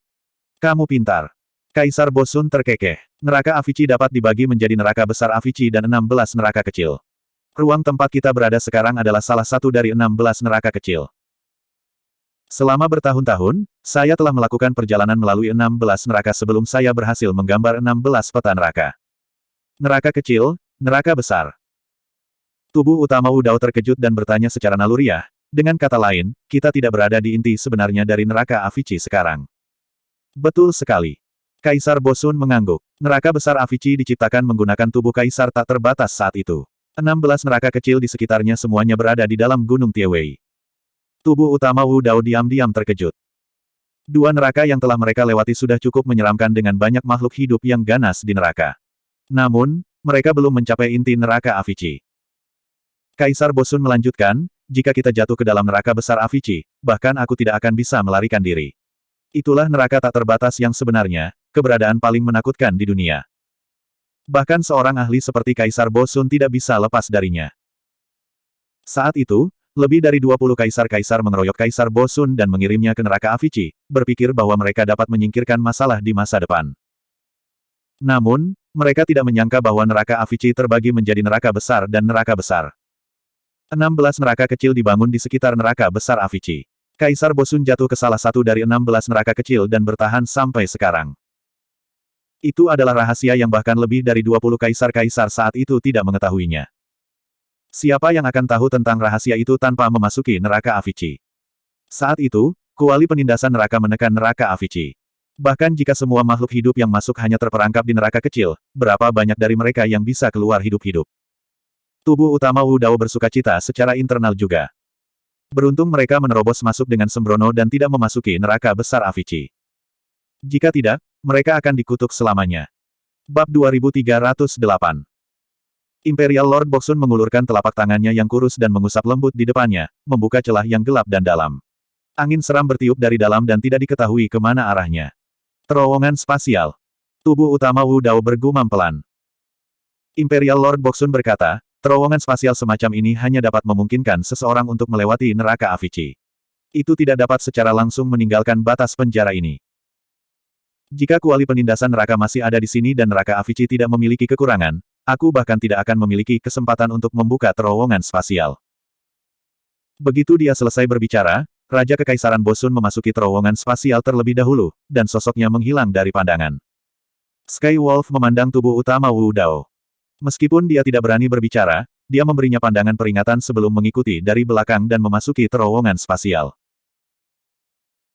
Kamu pintar. Kaisar Bosun terkekeh. Neraka Avici dapat dibagi menjadi neraka besar Avici dan 16 neraka kecil. Ruang tempat kita berada sekarang adalah salah satu dari 16 neraka kecil. Selama bertahun-tahun, saya telah melakukan perjalanan melalui 16 neraka sebelum saya berhasil menggambar 16 peta neraka. Neraka kecil, neraka besar. Tubuh utama Wu Dao terkejut dan bertanya secara naluriah, dengan kata lain, kita tidak berada di inti sebenarnya dari neraka Avici sekarang. Betul sekali. Kaisar Bosun mengangguk. Neraka besar Avici diciptakan menggunakan tubuh kaisar tak terbatas saat itu. 16 neraka kecil di sekitarnya semuanya berada di dalam Gunung Tiewei. Tubuh utama Wu Dao diam-diam terkejut. Dua neraka yang telah mereka lewati sudah cukup menyeramkan dengan banyak makhluk hidup yang ganas di neraka. Namun, mereka belum mencapai inti neraka Avici. Kaisar Bosun melanjutkan, jika kita jatuh ke dalam neraka besar Avici, bahkan aku tidak akan bisa melarikan diri. Itulah neraka tak terbatas yang sebenarnya, keberadaan paling menakutkan di dunia. Bahkan seorang ahli seperti Kaisar Bosun tidak bisa lepas darinya. Saat itu, lebih dari 20 kaisar-kaisar mengeroyok Kaisar Bosun dan mengirimnya ke neraka Avici, berpikir bahwa mereka dapat menyingkirkan masalah di masa depan. Namun, mereka tidak menyangka bahwa neraka Avici terbagi menjadi neraka besar dan neraka besar. 16 neraka kecil dibangun di sekitar neraka besar Avici. Kaisar Bosun jatuh ke salah satu dari 16 neraka kecil dan bertahan sampai sekarang. Itu adalah rahasia yang bahkan lebih dari 20 kaisar-kaisar saat itu tidak mengetahuinya. Siapa yang akan tahu tentang rahasia itu tanpa memasuki neraka Avici? Saat itu, kuali penindasan neraka menekan neraka Avici. Bahkan jika semua makhluk hidup yang masuk hanya terperangkap di neraka kecil, berapa banyak dari mereka yang bisa keluar hidup-hidup? Tubuh utama Wu Dao bersukacita secara internal juga. Beruntung mereka menerobos masuk dengan sembrono dan tidak memasuki neraka besar Avici. Jika tidak, mereka akan dikutuk selamanya. Bab 2308. Imperial Lord Bosun mengulurkan telapak tangannya yang kurus dan mengusap lembut di depannya, membuka celah yang gelap dan dalam. Angin seram bertiup dari dalam dan tidak diketahui kemana arahnya. Terowongan spasial. Tubuh utama Wu Dao bergumam pelan. Imperial Lord Bosun berkata, terowongan spasial semacam ini hanya dapat memungkinkan seseorang untuk melewati neraka Avici. Itu tidak dapat secara langsung meninggalkan batas penjara ini. Jika kuali penindasan neraka masih ada di sini dan neraka Avici tidak memiliki kekurangan, aku bahkan tidak akan memiliki kesempatan untuk membuka terowongan spasial. Begitu dia selesai berbicara, Raja Kekaisaran Bosun memasuki terowongan spasial terlebih dahulu, dan sosoknya menghilang dari pandangan. Sky Wolf memandang tubuh utama Wu Dao. Meskipun dia tidak berani berbicara, dia memberinya pandangan peringatan sebelum mengikuti dari belakang dan memasuki terowongan spasial.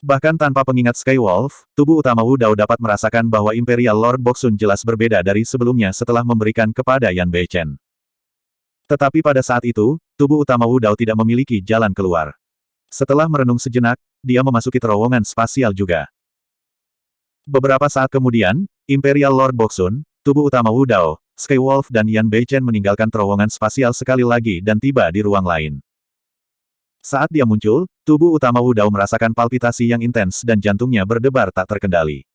Bahkan tanpa pengingat Sky Wolf, tubuh utama Wu Dao dapat merasakan bahwa Imperial Lord Bosun jelas berbeda dari sebelumnya setelah memberikan kepada Yan Beichen. Tetapi pada saat itu, tubuh utama Wu Dao tidak memiliki jalan keluar. Setelah merenung sejenak, dia memasuki terowongan spasial juga. Beberapa saat kemudian, Imperial Lord Bosun, tubuh utama Wu Dao, Skywolf dan Yan Beichen meninggalkan terowongan spasial sekali lagi dan tiba di ruang lain. Saat dia muncul, tubuh utama Wu Dao merasakan palpitasi yang intens dan jantungnya berdebar tak terkendali.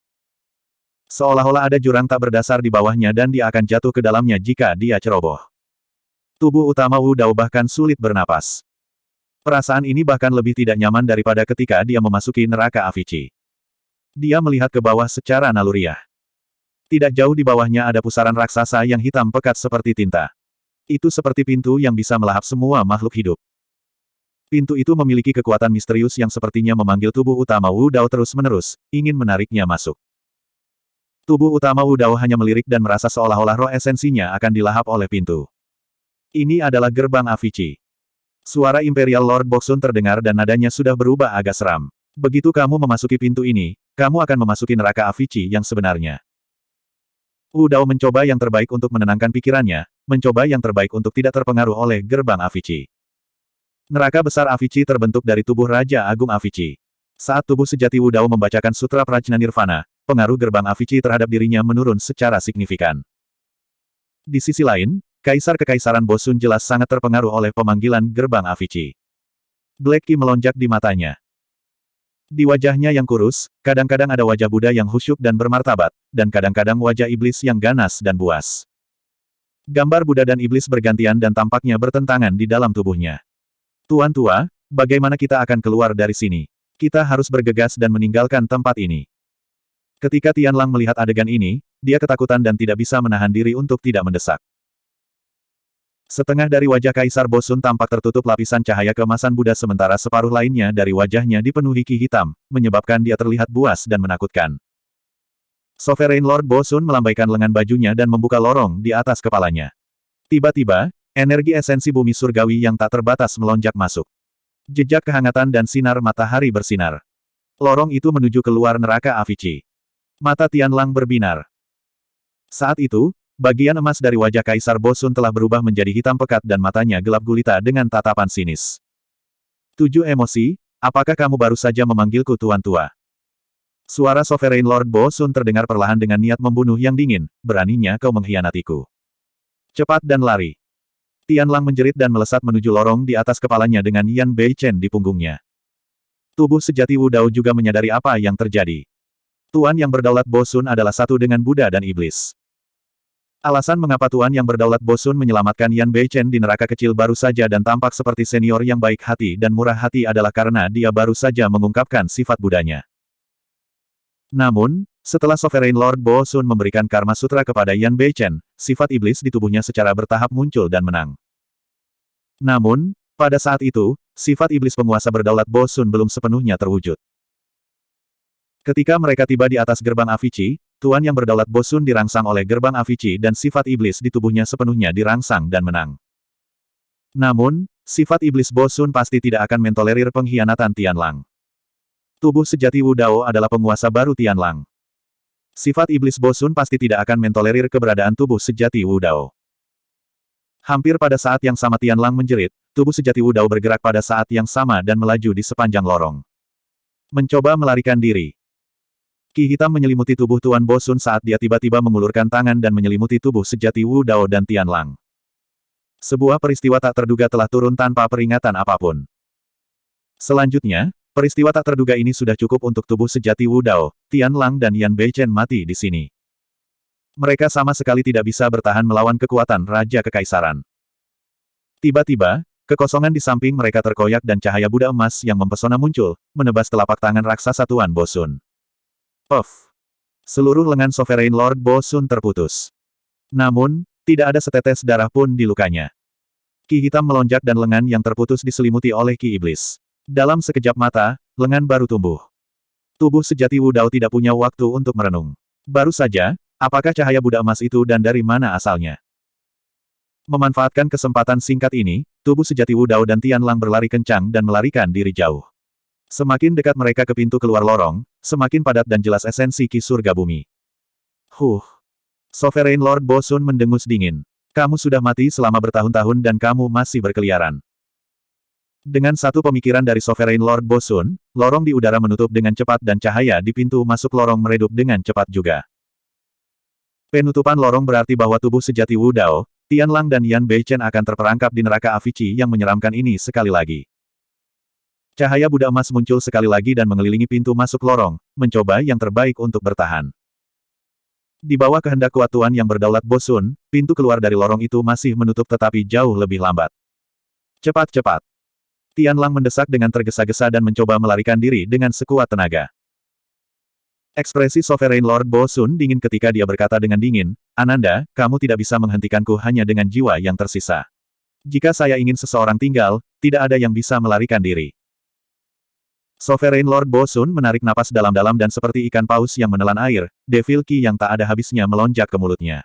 Seolah-olah ada jurang tak berdasar di bawahnya dan dia akan jatuh ke dalamnya jika dia ceroboh. Tubuh utama Wu Dao bahkan sulit bernapas. Perasaan ini bahkan lebih tidak nyaman daripada ketika dia memasuki neraka Avici. Dia melihat ke bawah secara naluriah. Tidak jauh di bawahnya ada pusaran raksasa yang hitam pekat seperti tinta. Itu seperti pintu yang bisa melahap semua makhluk hidup. Pintu itu memiliki kekuatan misterius yang sepertinya memanggil tubuh utama Wu Dao terus-menerus, ingin menariknya masuk. Tubuh utama Wu Dao hanya melirik dan merasa seolah-olah roh esensinya akan dilahap oleh pintu. Ini adalah gerbang Avici. Suara Imperial Lord Boxun terdengar dan nadanya sudah berubah agak seram. Begitu kamu memasuki pintu ini, kamu akan memasuki neraka Avici yang sebenarnya. Wu Dao mencoba yang terbaik untuk menenangkan pikirannya, mencoba yang terbaik untuk tidak terpengaruh oleh gerbang Avici. Neraka besar Avici terbentuk dari tubuh Raja Agung Avici. Saat tubuh sejati Wu Dao membacakan Sutra Prajna Nirvana, pengaruh gerbang Avici terhadap dirinya menurun secara signifikan. Di sisi lain, Kaisar Kekaisaran Bosun jelas sangat terpengaruh oleh pemanggilan gerbang Avici. Black Ki melonjak di matanya. Di wajahnya yang kurus, kadang-kadang ada wajah Buddha yang khusyuk dan bermartabat, dan kadang-kadang wajah iblis yang ganas dan buas. Gambar Buddha dan iblis bergantian dan tampaknya bertentangan di dalam tubuhnya. Tuan tua, bagaimana kita akan keluar dari sini? Kita harus bergegas dan meninggalkan tempat ini. Ketika Tianlang melihat adegan ini, dia ketakutan dan tidak bisa menahan diri untuk tidak mendesak. Setengah dari wajah Kaisar Bosun tampak tertutup lapisan cahaya keemasan Buddha sementara separuh lainnya dari wajahnya dipenuhi ki hitam, menyebabkan dia terlihat buas dan menakutkan. Sovereign Lord Bosun melambaikan lengan bajunya dan membuka lorong di atas kepalanya. Tiba-tiba, energi esensi bumi surgawi yang tak terbatas melonjak masuk. Jejak kehangatan dan sinar matahari bersinar. Lorong itu menuju keluar neraka Avici. Mata Tianlang berbinar. Saat itu, bagian emas dari wajah Kaisar Bosun telah berubah menjadi hitam pekat dan matanya gelap gulita dengan tatapan sinis. 7 emosi, apakah kamu baru saja memanggilku Tuan Tua? Suara Sovereign Lord Bosun terdengar perlahan dengan niat membunuh yang dingin, beraninya kau mengkhianatiku. Cepat dan lari. Tianlang menjerit dan melesat menuju lorong di atas kepalanya dengan Yan Beichen di punggungnya. Tubuh sejati Wu Dao juga menyadari apa yang terjadi. Tuan yang berdaulat Bosun adalah satu dengan Buddha dan Iblis. Alasan mengapa Tuan yang berdaulat Bosun menyelamatkan Yan Beichen di neraka kecil baru saja dan tampak seperti senior yang baik hati dan murah hati adalah karena dia baru saja mengungkapkan sifat Budanya. Namun, setelah Sovereign Lord Bosun memberikan Karma Sutra kepada Yan Beichen, sifat iblis di tubuhnya secara bertahap muncul dan menang. Namun, pada saat itu, sifat iblis penguasa berdaulat Bosun belum sepenuhnya terwujud. Ketika mereka tiba di atas gerbang Avici, Tuan yang berdaulat Bosun dirangsang oleh gerbang Avici dan sifat iblis di tubuhnya sepenuhnya dirangsang dan menang. Namun, sifat iblis Bosun pasti tidak akan mentolerir pengkhianatan Tianlang. Tubuh sejati Wu Dao adalah penguasa baru Tianlang. Sifat iblis Bosun pasti tidak akan mentolerir keberadaan tubuh sejati Wu Dao. Hampir pada saat yang sama Tianlang menjerit, tubuh sejati Wu Dao bergerak pada saat yang sama dan melaju di sepanjang lorong. Mencoba melarikan diri. Ki hitam menyelimuti tubuh Tuan Bosun saat dia tiba-tiba mengulurkan tangan dan menyelimuti tubuh sejati Wu Dao dan Tianlang. Sebuah peristiwa tak terduga telah turun tanpa peringatan apapun. Selanjutnya, peristiwa tak terduga ini sudah cukup untuk tubuh sejati Wu Dao, Tianlang dan Yan Beichen mati di sini. Mereka sama sekali tidak bisa bertahan melawan kekuatan Raja Kekaisaran. Tiba-tiba, kekosongan di samping mereka terkoyak dan cahaya Buddha emas yang mempesona muncul, menebas telapak tangan raksasa Tuan Bosun. Puff! Seluruh lengan Sovereign Lord Bosun terputus. Namun, tidak ada setetes darah pun di lukanya. Ki hitam melonjak dan lengan yang terputus diselimuti oleh ki iblis. Dalam sekejap mata, lengan baru tumbuh. Tubuh sejati Wu Dao tidak punya waktu untuk merenung. Baru saja, apakah cahaya Buddha emas itu dan dari mana asalnya? Memanfaatkan kesempatan singkat ini, tubuh sejati Wu Dao dan Tianlang berlari kencang dan melarikan diri jauh. Semakin dekat mereka ke pintu keluar lorong, semakin padat dan jelas esensi ki surga bumi. Sovereign Lord Bosun mendengus dingin. Kamu sudah mati selama bertahun-tahun dan kamu masih berkeliaran. Dengan satu pemikiran dari Sovereign Lord Bosun, lorong di udara menutup dengan cepat dan cahaya di pintu masuk lorong meredup dengan cepat juga. Penutupan lorong berarti bahwa tubuh sejati Wu Dao, Tianlang dan Yan Beichen akan terperangkap di neraka avici yang menyeramkan ini sekali lagi. Cahaya Buddha emas muncul sekali lagi dan mengelilingi pintu masuk lorong, mencoba yang terbaik untuk bertahan. Di bawah kehendak kuat Tuan yang berdaulat Bosun, pintu keluar dari lorong itu masih menutup tetapi jauh lebih lambat. Cepat-cepat. Tianlang mendesak dengan tergesa-gesa dan mencoba melarikan diri dengan sekuat tenaga. Ekspresi Sovereign Lord Bosun dingin ketika dia berkata dengan dingin, "Ananda, kamu tidak bisa menghentikanku hanya dengan jiwa yang tersisa. Jika saya ingin seseorang tinggal, tidak ada yang bisa melarikan diri." Sovereign Lord Bosun menarik napas dalam-dalam dan seperti ikan paus yang menelan air, Devil Ki yang tak ada habisnya melonjak ke mulutnya.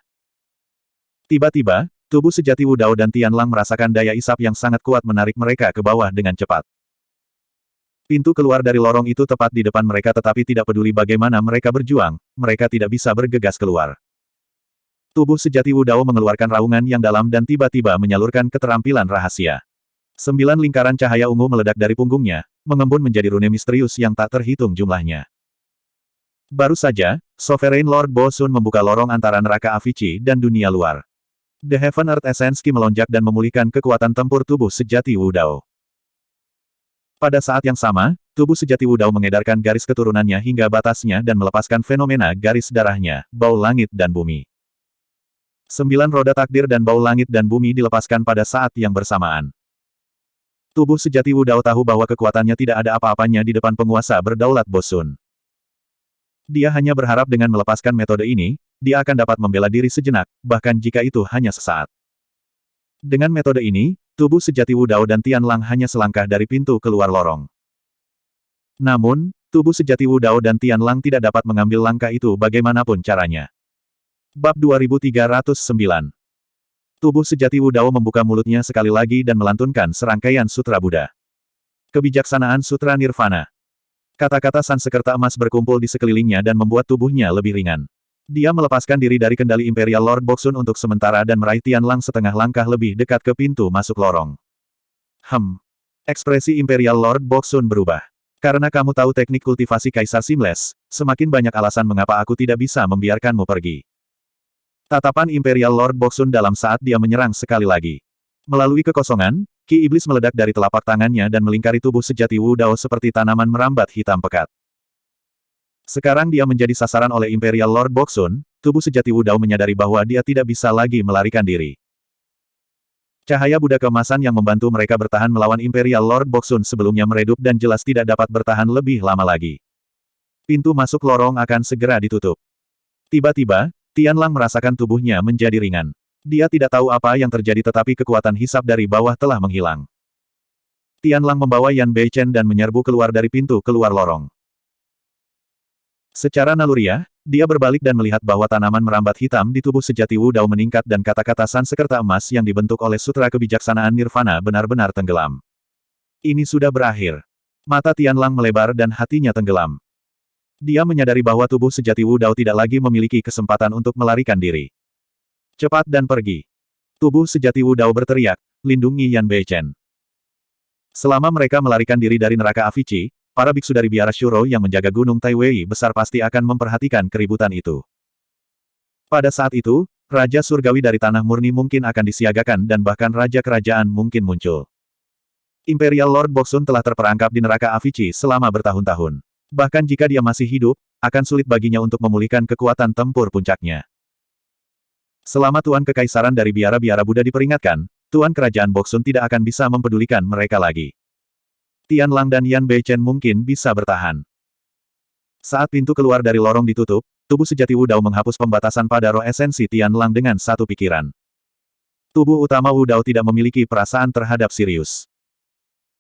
Tiba-tiba, tubuh sejati Wu Dao dan Tianlang merasakan daya isap yang sangat kuat menarik mereka ke bawah dengan cepat. Pintu keluar dari lorong itu tepat di depan mereka tetapi tidak peduli bagaimana mereka berjuang, mereka tidak bisa bergegas keluar. Tubuh sejati Wu Dao mengeluarkan raungan yang dalam dan tiba-tiba menyalurkan keterampilan rahasia. 9 lingkaran cahaya ungu meledak dari punggungnya, mengembun menjadi rune misterius yang tak terhitung jumlahnya. Baru saja, Sovereign Lord Bosun membuka lorong antara neraka avici dan dunia luar. The Heaven Earth Essence Ki melonjak dan memulihkan kekuatan tempur tubuh sejati Wu Dao. Pada saat yang sama, tubuh sejati Wu Dao mengedarkan garis keturunannya hingga batasnya dan melepaskan fenomena garis darahnya, bau langit dan bumi. 9 roda takdir dan bau langit dan bumi dilepaskan pada saat yang bersamaan. Tubuh sejati Wu Dao tahu bahwa kekuatannya tidak ada apa-apanya di depan penguasa berdaulat Bosun. Dia hanya berharap dengan melepaskan metode ini, dia akan dapat membela diri sejenak, bahkan jika itu hanya sesaat. Dengan metode ini, tubuh sejati Wu Dao dan Tianlang hanya selangkah dari pintu keluar lorong. Namun, tubuh sejati Wu Dao dan Tianlang tidak dapat mengambil langkah itu bagaimanapun caranya. Bab 2309. Tubuh sejati Wu Dao membuka mulutnya sekali lagi dan melantunkan serangkaian sutra Buddha. Kebijaksanaan Sutra Nirvana. Kata-kata Sansekerta emas berkumpul di sekelilingnya dan membuat tubuhnya lebih ringan. Dia melepaskan diri dari kendali Imperial Lord Bosun untuk sementara dan meraih Tianlang setengah langkah lebih dekat ke pintu masuk lorong. Ekspresi Imperial Lord Bosun berubah. Karena kamu tahu teknik kultivasi Kaisar Seamless, semakin banyak alasan mengapa aku tidak bisa membiarkanmu pergi. Tatapan Imperial Lord Bosun dalam saat dia menyerang sekali lagi. Melalui kekosongan, Ki Iblis meledak dari telapak tangannya dan melingkari tubuh sejati Wu Dao seperti tanaman merambat hitam pekat. Sekarang dia menjadi sasaran oleh Imperial Lord Bosun, tubuh sejati Wu Dao menyadari bahwa dia tidak bisa lagi melarikan diri. Cahaya Buddha keemasan yang membantu mereka bertahan melawan Imperial Lord Bosun sebelumnya meredup dan jelas tidak dapat bertahan lebih lama lagi. Pintu masuk lorong akan segera ditutup. Tiba-tiba, Tianlang merasakan tubuhnya menjadi ringan. Dia tidak tahu apa yang terjadi tetapi kekuatan hisap dari bawah telah menghilang. Tianlang membawa Yan Beichen dan menyerbu keluar dari pintu keluar lorong. Secara naluriah, dia berbalik dan melihat bahwa tanaman merambat hitam di tubuh sejati Wu Dao meningkat dan kata-kata Sansekerta emas yang dibentuk oleh Sutra Kebijaksanaan Nirvana benar-benar tenggelam. Ini sudah berakhir. Mata Tianlang melebar dan hatinya tenggelam. Dia menyadari bahwa tubuh sejati Wu Dao tidak lagi memiliki kesempatan untuk melarikan diri. Cepat dan pergi. Tubuh sejati Wu Dao berteriak, lindungi Yan Beichen. Selama mereka melarikan diri dari neraka avici, para biksu dari biara Shuro yang menjaga gunung Taiwei besar pasti akan memperhatikan keributan itu. Pada saat itu, Raja Surgawi dari Tanah Murni mungkin akan disiagakan dan bahkan Raja Kerajaan mungkin muncul. Imperial Lord Bosun telah terperangkap di neraka avici selama bertahun-tahun. Bahkan jika dia masih hidup, akan sulit baginya untuk memulihkan kekuatan tempur puncaknya. Selama Tuan Kekaisaran dari biara-biara Buddha diperingatkan, Tuan Kerajaan Bosun tidak akan bisa mempedulikan mereka lagi. Tianlang dan Yan Beichen mungkin bisa bertahan. Saat pintu keluar dari lorong ditutup, tubuh sejati Wu Dao menghapus pembatasan pada roh esensi Tianlang dengan satu pikiran. Tubuh utama Wu Dao tidak memiliki perasaan terhadap Sirius.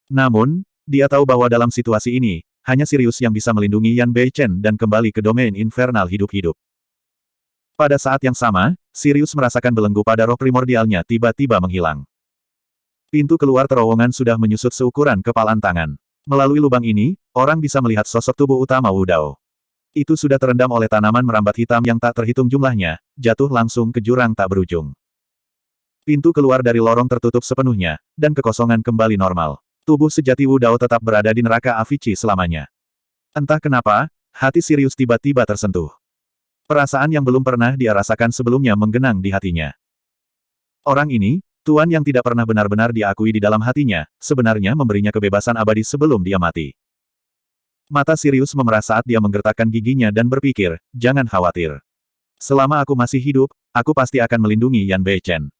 Namun, dia tahu bahwa dalam situasi ini, hanya Sirius yang bisa melindungi Yan Beichen dan kembali ke domain infernal hidup-hidup. Pada saat yang sama, Sirius merasakan belenggu pada roh primordialnya tiba-tiba menghilang. Pintu keluar terowongan sudah menyusut seukuran kepalan tangan. Melalui lubang ini, orang bisa melihat sosok tubuh utama Wu Dao. Itu sudah terendam oleh tanaman merambat hitam yang tak terhitung jumlahnya, jatuh langsung ke jurang tak berujung. Pintu keluar dari lorong tertutup sepenuhnya, dan kekosongan kembali normal. Tubuh sejati Wu Dao tetap berada di neraka avici selamanya. Entah kenapa, hati Sirius tiba-tiba tersentuh. Perasaan yang belum pernah dia rasakan sebelumnya menggenang di hatinya. Orang ini, tuan yang tidak pernah benar-benar diakui di dalam hatinya, sebenarnya memberinya kebebasan abadi sebelum dia mati. Mata Sirius memerah saat dia menggertakkan giginya dan berpikir, jangan khawatir. Selama aku masih hidup, aku pasti akan melindungi Yan Beichen.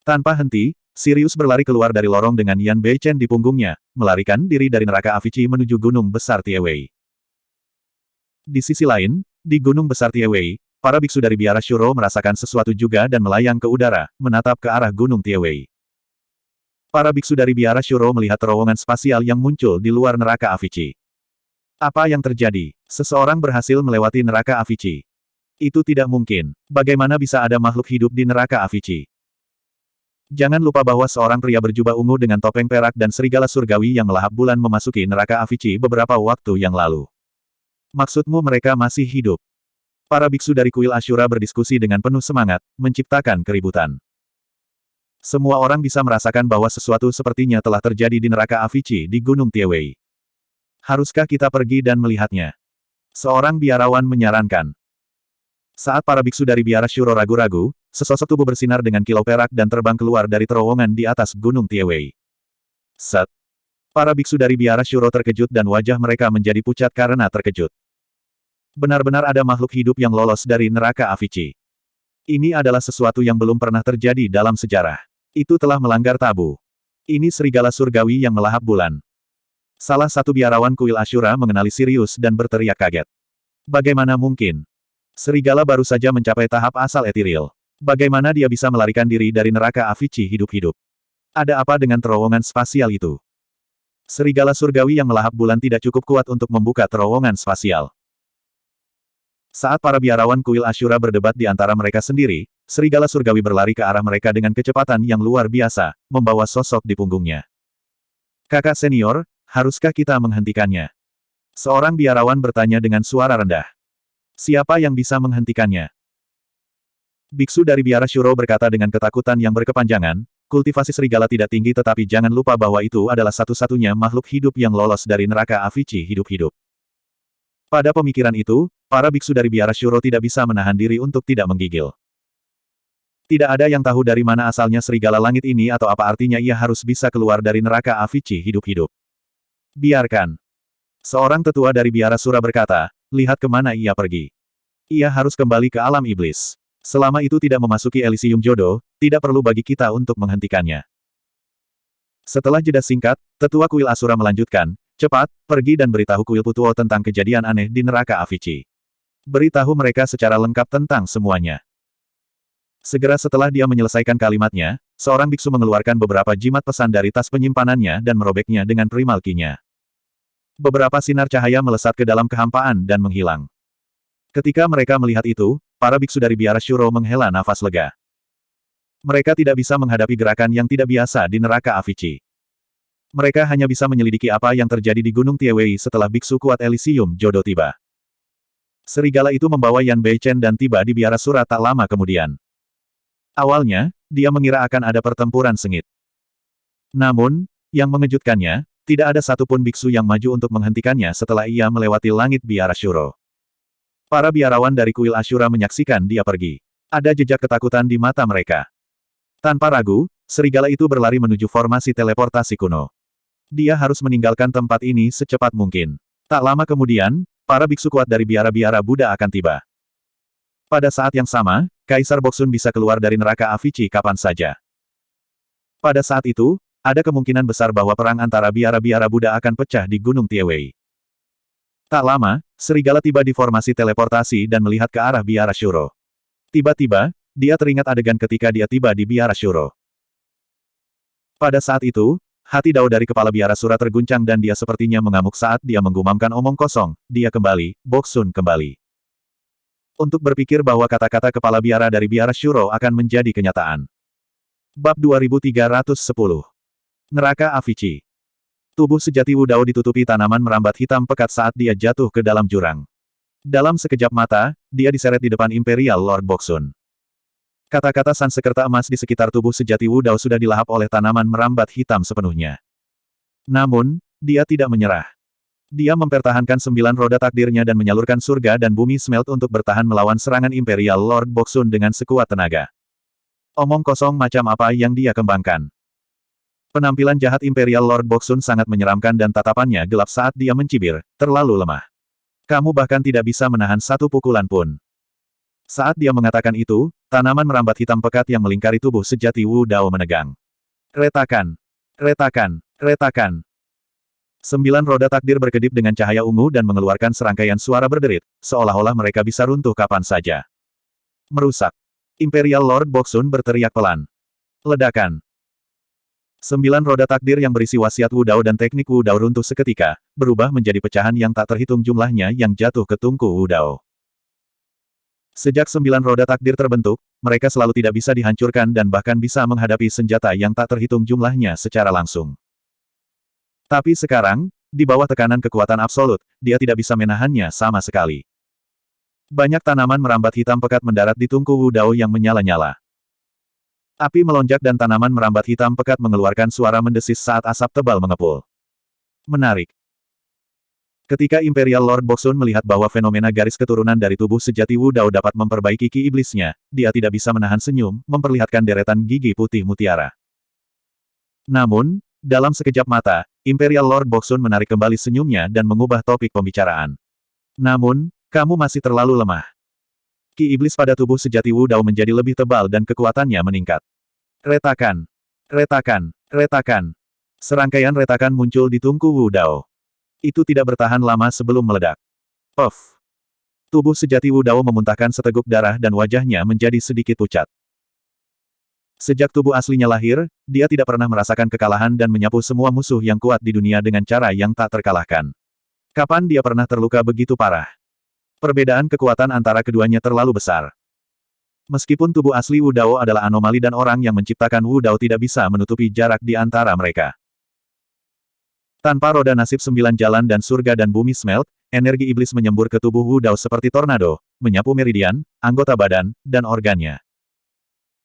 Tanpa henti, Sirius berlari keluar dari lorong dengan Yan Beichen di punggungnya, melarikan diri dari neraka Avici menuju gunung besar Tiewei. Di sisi lain, di gunung besar Tiewei, para biksu dari biara Shuro merasakan sesuatu juga dan melayang ke udara, menatap ke arah gunung Tiewei. Para biksu dari biara Shuro melihat terowongan spasial yang muncul di luar neraka Avici. Apa yang terjadi? Seseorang berhasil melewati neraka Avici. Itu tidak mungkin. Bagaimana bisa ada makhluk hidup di neraka Avici? Jangan lupa bahwa seorang pria berjubah ungu dengan topeng perak dan serigala surgawi yang melahap bulan memasuki neraka Avici beberapa waktu yang lalu. Maksudmu mereka masih hidup? Para biksu dari kuil Ashura berdiskusi dengan penuh semangat, menciptakan keributan. Semua orang bisa merasakan bahwa sesuatu sepertinya telah terjadi di neraka Avici di Gunung Tiewei. Haruskah kita pergi dan melihatnya? Seorang biarawan menyarankan. Saat para biksu dari biara Shuro ragu-ragu, sesosok tubuh bersinar dengan kilau perak dan terbang keluar dari terowongan di atas Gunung Tiewei. Set! Para biksu dari biara Shuro terkejut dan wajah mereka menjadi pucat karena terkejut. Benar-benar ada makhluk hidup yang lolos dari neraka Avici. Ini adalah sesuatu yang belum pernah terjadi dalam sejarah. Itu telah melanggar tabu. Ini serigala surgawi yang melahap bulan. Salah satu biarawan kuil Ashura mengenali Sirius dan berteriak kaget. Bagaimana mungkin? Serigala baru saja mencapai tahap asal etiril. Bagaimana dia bisa melarikan diri dari neraka Avici hidup-hidup? Ada apa dengan terowongan spasial itu? Serigala surgawi yang melahap bulan tidak cukup kuat untuk membuka terowongan spasial. Saat para biarawan kuil Ashura berdebat di antara mereka sendiri, serigala surgawi berlari ke arah mereka dengan kecepatan yang luar biasa, membawa sosok di punggungnya. Kakak senior, haruskah kita menghentikannya? Seorang biarawan bertanya dengan suara rendah. Siapa yang bisa menghentikannya? Biksu dari biara Shuro berkata dengan ketakutan yang berkepanjangan, kultivasi serigala tidak tinggi tetapi jangan lupa bahwa itu adalah satu-satunya makhluk hidup yang lolos dari neraka Avici hidup-hidup. Pada pemikiran itu, para biksu dari biara Shuro tidak bisa menahan diri untuk tidak menggigil. Tidak ada yang tahu dari mana asalnya serigala langit ini atau apa artinya ia harus bisa keluar dari neraka Avici hidup-hidup. Biarkan. Seorang tetua dari biara Sura berkata, lihat kemana ia pergi. Ia harus kembali ke alam iblis. Selama itu tidak memasuki Elysium Jodo, tidak perlu bagi kita untuk menghentikannya. Setelah jeda singkat, tetua kuil Asura melanjutkan, cepat, pergi dan beritahu kuil Putuo tentang kejadian aneh di neraka Avici. Beritahu mereka secara lengkap tentang semuanya. Segera setelah dia menyelesaikan kalimatnya, seorang biksu mengeluarkan beberapa jimat pesan dari tas penyimpanannya dan merobeknya dengan primalkinya. Beberapa sinar cahaya melesat ke dalam kehampaan dan menghilang. Ketika mereka melihat itu, para biksu dari biara Shuro menghela nafas lega. Mereka tidak bisa menghadapi gerakan yang tidak biasa di neraka Avici. Mereka hanya bisa menyelidiki apa yang terjadi di Gunung Tiewei setelah biksu kuat Elysium Jodo tiba. Serigala itu membawa Yan Beichen dan tiba di biara Sura tak lama kemudian. Awalnya, dia mengira akan ada pertempuran sengit. Namun, yang mengejutkannya, tidak ada satupun biksu yang maju untuk menghentikannya setelah ia melewati langit biara Shuro. Para biarawan dari kuil Ashura menyaksikan dia pergi. Ada jejak ketakutan di mata mereka. Tanpa ragu, serigala itu berlari menuju formasi teleportasi kuno. Dia harus meninggalkan tempat ini secepat mungkin. Tak lama kemudian, para biksu kuat dari biara-biara Buddha akan tiba. Pada saat yang sama, Kaisar Boksun bisa keluar dari neraka Avici kapan saja. Pada saat itu, ada kemungkinan besar bahwa perang antara biara-biara Buddha akan pecah di Gunung Tiewei. Tak lama, serigala tiba di formasi teleportasi dan melihat ke arah biara Shuro. Tiba-tiba, dia teringat adegan ketika dia tiba di biara Shuro. Pada saat itu, hati Dao dari kepala biara Sura terguncang dan dia sepertinya mengamuk saat dia menggumamkan omong kosong, dia kembali, Boksun kembali. Untuk berpikir bahwa kata-kata kepala biara dari biara Shuro akan menjadi kenyataan. Bab 2310. Neraka Avici. Tubuh sejati Wu Dao ditutupi tanaman merambat hitam pekat saat dia jatuh ke dalam jurang. Dalam sekejap mata, dia diseret di depan Imperial Lord Boksun. Kata-kata Sansekerta emas di sekitar tubuh sejati Wu Dao sudah dilahap oleh tanaman merambat hitam sepenuhnya. Namun, dia tidak menyerah. Dia mempertahankan 9 roda takdirnya dan menyalurkan surga dan bumi smelt untuk bertahan melawan serangan Imperial Lord Boksun dengan sekuat tenaga. Omong kosong macam apa yang dia kembangkan. Penampilan jahat Imperial Lord Boksun sangat menyeramkan dan tatapannya gelap saat dia mencibir, terlalu lemah. Kamu bahkan tidak bisa menahan satu pukulan pun. Saat dia mengatakan itu, tanaman merambat hitam pekat yang melingkari tubuh sejati Wu Dao menegang. Retakan! Retakan! Retakan! 9 roda takdir berkedip dengan cahaya ungu dan mengeluarkan serangkaian suara berderit, seolah-olah mereka bisa runtuh kapan saja. Merusak. Imperial Lord Boksun berteriak pelan. Ledakan. 9 roda takdir yang berisi wasiat Wu Dao dan teknik Wu Dao runtuh seketika, berubah menjadi pecahan yang tak terhitung jumlahnya yang jatuh ke tungku Wu Dao. Sejak 9 roda takdir terbentuk, mereka selalu tidak bisa dihancurkan dan bahkan bisa menghadapi senjata yang tak terhitung jumlahnya secara langsung. Tapi sekarang, di bawah tekanan kekuatan absolut, dia tidak bisa menahannya sama sekali. Banyak tanaman merambat hitam pekat mendarat di tungku Wu Dao yang menyala-nyala. Api melonjak dan tanaman merambat hitam pekat mengeluarkan suara mendesis saat asap tebal mengepul. Menarik. Ketika Imperial Lord Boksun melihat bahwa fenomena garis keturunan dari tubuh sejati Wu Dao dapat memperbaiki ki iblisnya, dia tidak bisa menahan senyum, memperlihatkan deretan gigi putih mutiara. Namun, dalam sekejap mata, Imperial Lord Boksun menarik kembali senyumnya dan mengubah topik pembicaraan. Namun, kamu masih terlalu lemah. Ki iblis pada tubuh sejati Wu Dao menjadi lebih tebal dan kekuatannya meningkat. Retakan. Retakan. Retakan. Serangkaian retakan muncul di tungku Wu Dao. Itu tidak bertahan lama sebelum meledak. Puff. Tubuh sejati Wu Dao memuntahkan seteguk darah dan wajahnya menjadi sedikit pucat. Sejak tubuh aslinya lahir, dia tidak pernah merasakan kekalahan dan menyapu semua musuh yang kuat di dunia dengan cara yang tak terkalahkan. Kapan dia pernah terluka begitu parah? Perbedaan kekuatan antara keduanya terlalu besar. Meskipun tubuh asli Wu Dao adalah anomali dan orang yang menciptakan Wu Dao tidak bisa menutupi jarak di antara mereka. Tanpa roda nasib 9 jalan dan surga dan bumi smelt, energi iblis menyembur ke tubuh Wu Dao seperti tornado, menyapu meridian, anggota badan, dan organnya.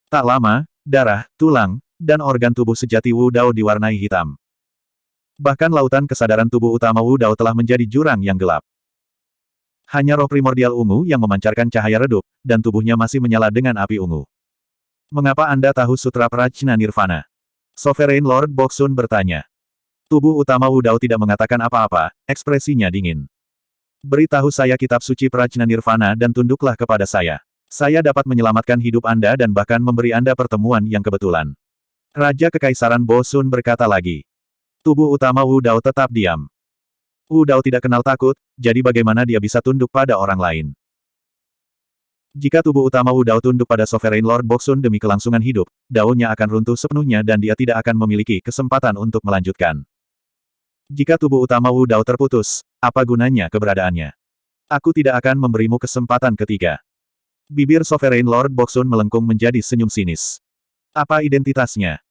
Tak lama, darah, tulang, dan organ tubuh sejati Wu Dao diwarnai hitam. Bahkan lautan kesadaran tubuh utama Wu Dao telah menjadi jurang yang gelap. Hanya roh primordial ungu yang memancarkan cahaya redup, dan tubuhnya masih menyala dengan api ungu. Mengapa Anda tahu Sutra Prajna Nirvana? Sovereign Lord Boksun bertanya. Tubuh utama Wu Dao tidak mengatakan apa-apa, ekspresinya dingin. Beritahu saya kitab suci Prajna Nirvana dan tunduklah kepada saya. Saya dapat menyelamatkan hidup Anda dan bahkan memberi Anda pertemuan yang kebetulan. Raja Kekaisaran Bosun berkata lagi. Tubuh utama Wu Dao tetap diam. Wu Dao tidak kenal takut, jadi bagaimana dia bisa tunduk pada orang lain? Jika tubuh utama Wu Dao tunduk pada Sovereign Lord Boksun demi kelangsungan hidup, Dao-nya akan runtuh sepenuhnya dan dia tidak akan memiliki kesempatan untuk melanjutkan. Jika tubuh utama Wu Dao terputus, apa gunanya keberadaannya? Aku tidak akan memberimu kesempatan ketiga. Bibir Sovereign Lord Boksun melengkung menjadi senyum sinis. Apa identitasnya?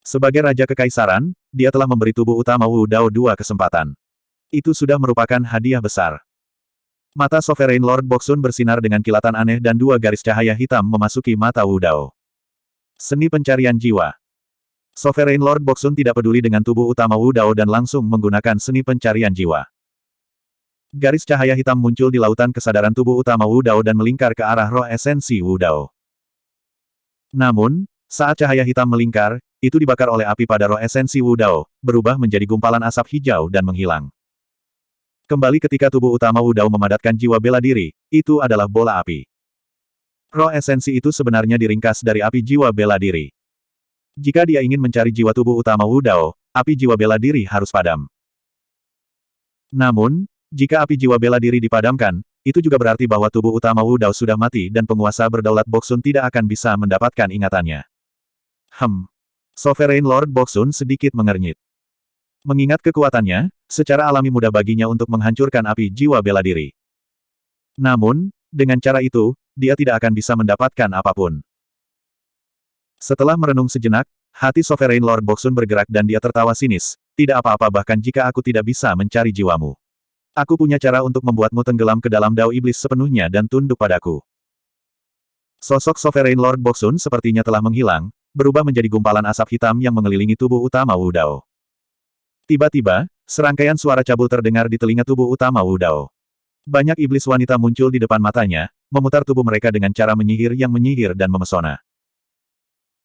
Sebagai Raja Kekaisaran, dia telah memberi tubuh utama Wu Dao 2 kesempatan. Itu sudah merupakan hadiah besar. Mata Sovereign Lord Boksun bersinar dengan kilatan aneh dan 2 garis cahaya hitam memasuki mata Wu Dao. Seni pencarian jiwa. Sovereign Lord Boksun tidak peduli dengan tubuh utama Wu Dao dan langsung menggunakan seni pencarian jiwa. Garis cahaya hitam muncul di lautan kesadaran tubuh utama Wu Dao dan melingkar ke arah roh esensi Wu Dao. Namun, saat cahaya hitam melingkar, itu dibakar oleh api pada roh esensi Wu Dao, berubah menjadi gumpalan asap hijau dan menghilang. Kembali ketika tubuh utama Wu Dao memadatkan jiwa bela diri, itu adalah bola api. Roh esensi itu sebenarnya diringkas dari api jiwa bela diri. Jika dia ingin mencari jiwa tubuh utama Wu Dao, api jiwa bela diri harus padam. Namun, jika api jiwa bela diri dipadamkan, itu juga berarti bahwa tubuh utama Wu Dao sudah mati dan penguasa berdaulat Boksun tidak akan bisa mendapatkan ingatannya. Sovereign Lord Boksun sedikit mengernyit. Mengingat kekuatannya, secara alami mudah baginya untuk menghancurkan api jiwa bela diri. Namun, dengan cara itu, dia tidak akan bisa mendapatkan apapun. Setelah merenung sejenak, hati Sovereign Lord Boksun bergerak dan dia tertawa sinis. Tidak apa-apa bahkan jika aku tidak bisa mencari jiwamu. Aku punya cara untuk membuatmu tenggelam ke dalam dao iblis sepenuhnya dan tunduk padaku. Sosok Sovereign Lord Boksun sepertinya telah menghilang, berubah menjadi gumpalan asap hitam yang mengelilingi tubuh utama Wu Dao. Tiba-tiba, Serangkaian suara cabul terdengar di telinga tubuh utama Wu Dao. Banyak iblis wanita muncul di depan matanya, memutar tubuh mereka dengan cara menyihir yang menyihir dan memesona.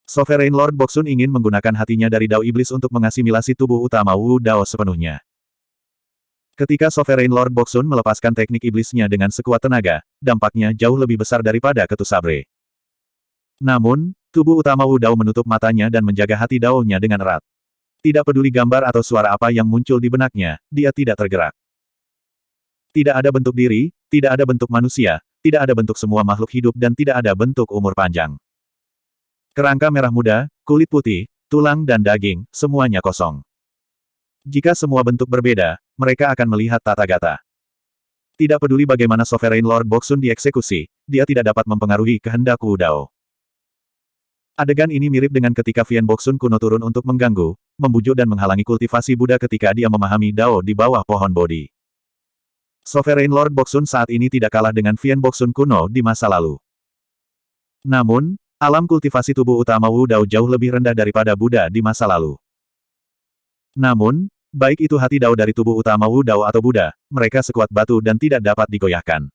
Sovereign Lord Boksun ingin menggunakan hatinya dari Dao Iblis untuk mengasimilasi tubuh utama Wu Dao sepenuhnya. Ketika Sovereign Lord Boksun melepaskan teknik iblisnya dengan sekuat tenaga, dampaknya jauh lebih besar daripada ketu sabre. Namun, tubuh utama Wu Dao menutup matanya dan menjaga hati Dao-nya dengan erat. Tidak peduli gambar atau suara apa yang muncul di benaknya, dia tidak tergerak. Tidak ada bentuk diri, tidak ada bentuk manusia, tidak ada bentuk semua makhluk hidup dan tidak ada bentuk umur panjang. Kerangka merah muda, kulit putih, tulang dan daging, semuanya kosong. Jika semua bentuk berbeda, mereka akan melihat tata gata. Tidak peduli bagaimana Sovereign Lord Boksun dieksekusi, dia tidak dapat mempengaruhi kehendak Wu Dao. Adegan ini mirip dengan ketika Vian Boksun kuno turun untuk mengganggu, membujuk dan menghalangi kultivasi Buddha ketika dia memahami Dao di bawah pohon Bodhi. Sovereign Lord Boksun saat ini tidak kalah dengan Vian Boksun kuno di masa lalu. Namun, alam kultivasi tubuh utama Wu Dao jauh lebih rendah daripada Buddha di masa lalu. Namun, baik itu hati Dao dari tubuh utama Wu Dao atau Buddha, mereka sekuat batu dan tidak dapat digoyahkan.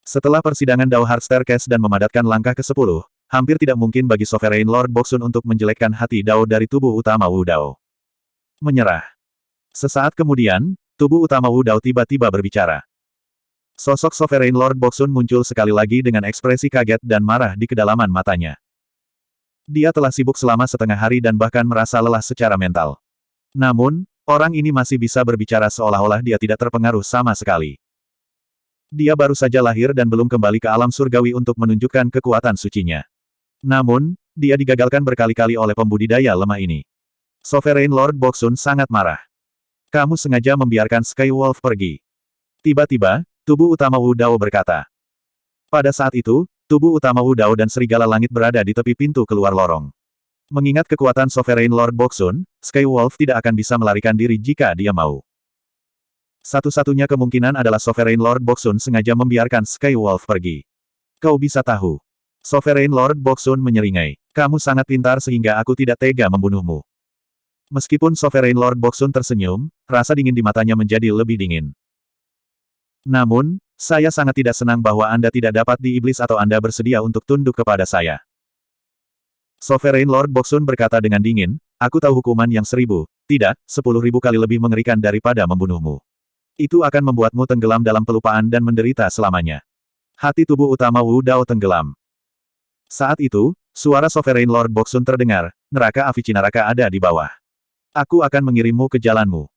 Setelah persidangan Dao Heart Staircase dan memadatkan langkah ke-10, hampir tidak mungkin bagi Sovereign Lord Boksun untuk menjelekkan hati Dao dari tubuh utama Wu Dao. Menyerah. Sesaat kemudian, tubuh utama Wu Dao tiba-tiba berbicara. Sosok Sovereign Lord Boksun muncul sekali lagi dengan ekspresi kaget dan marah di kedalaman matanya. Dia telah sibuk selama setengah hari dan bahkan merasa lelah secara mental. Namun, orang ini masih bisa berbicara seolah-olah dia tidak terpengaruh sama sekali. Dia baru saja lahir dan belum kembali ke alam surgawi untuk menunjukkan kekuatan sucinya. Namun, dia digagalkan berkali-kali oleh pembudidaya lemah ini. Sovereign Lord Boksun sangat marah. Kamu sengaja membiarkan Sky Wolf pergi. Tiba-tiba, tubuh utama Wu Dao berkata. Pada saat itu, tubuh utama Wu Dao dan serigala langit berada di tepi pintu keluar lorong. Mengingat kekuatan Sovereign Lord Boksun, Sky Wolf tidak akan bisa melarikan diri jika dia mau. Satu-satunya kemungkinan adalah Sovereign Lord Boksun sengaja membiarkan Sky Wolf pergi. Kau bisa tahu. Sovereign Lord Boksun menyeringai. Kamu sangat pintar sehingga aku tidak tega membunuhmu. Meskipun Sovereign Lord Boksun tersenyum, rasa dingin di matanya menjadi lebih dingin. Namun, saya sangat tidak senang bahwa Anda tidak dapat di iblis atau Anda bersedia untuk tunduk kepada saya. Sovereign Lord Boksun berkata dengan dingin, aku tahu hukuman yang 1000, tidak, 10.000 kali lebih mengerikan daripada membunuhmu. Itu akan membuatmu tenggelam dalam pelupaan dan menderita selamanya. Hati tubuh utama Wu Dao tenggelam. Saat itu, suara Sovereign Lord Boksun terdengar, neraka api Cinaraka ada di bawah. Aku akan mengirimmu ke jalanmu.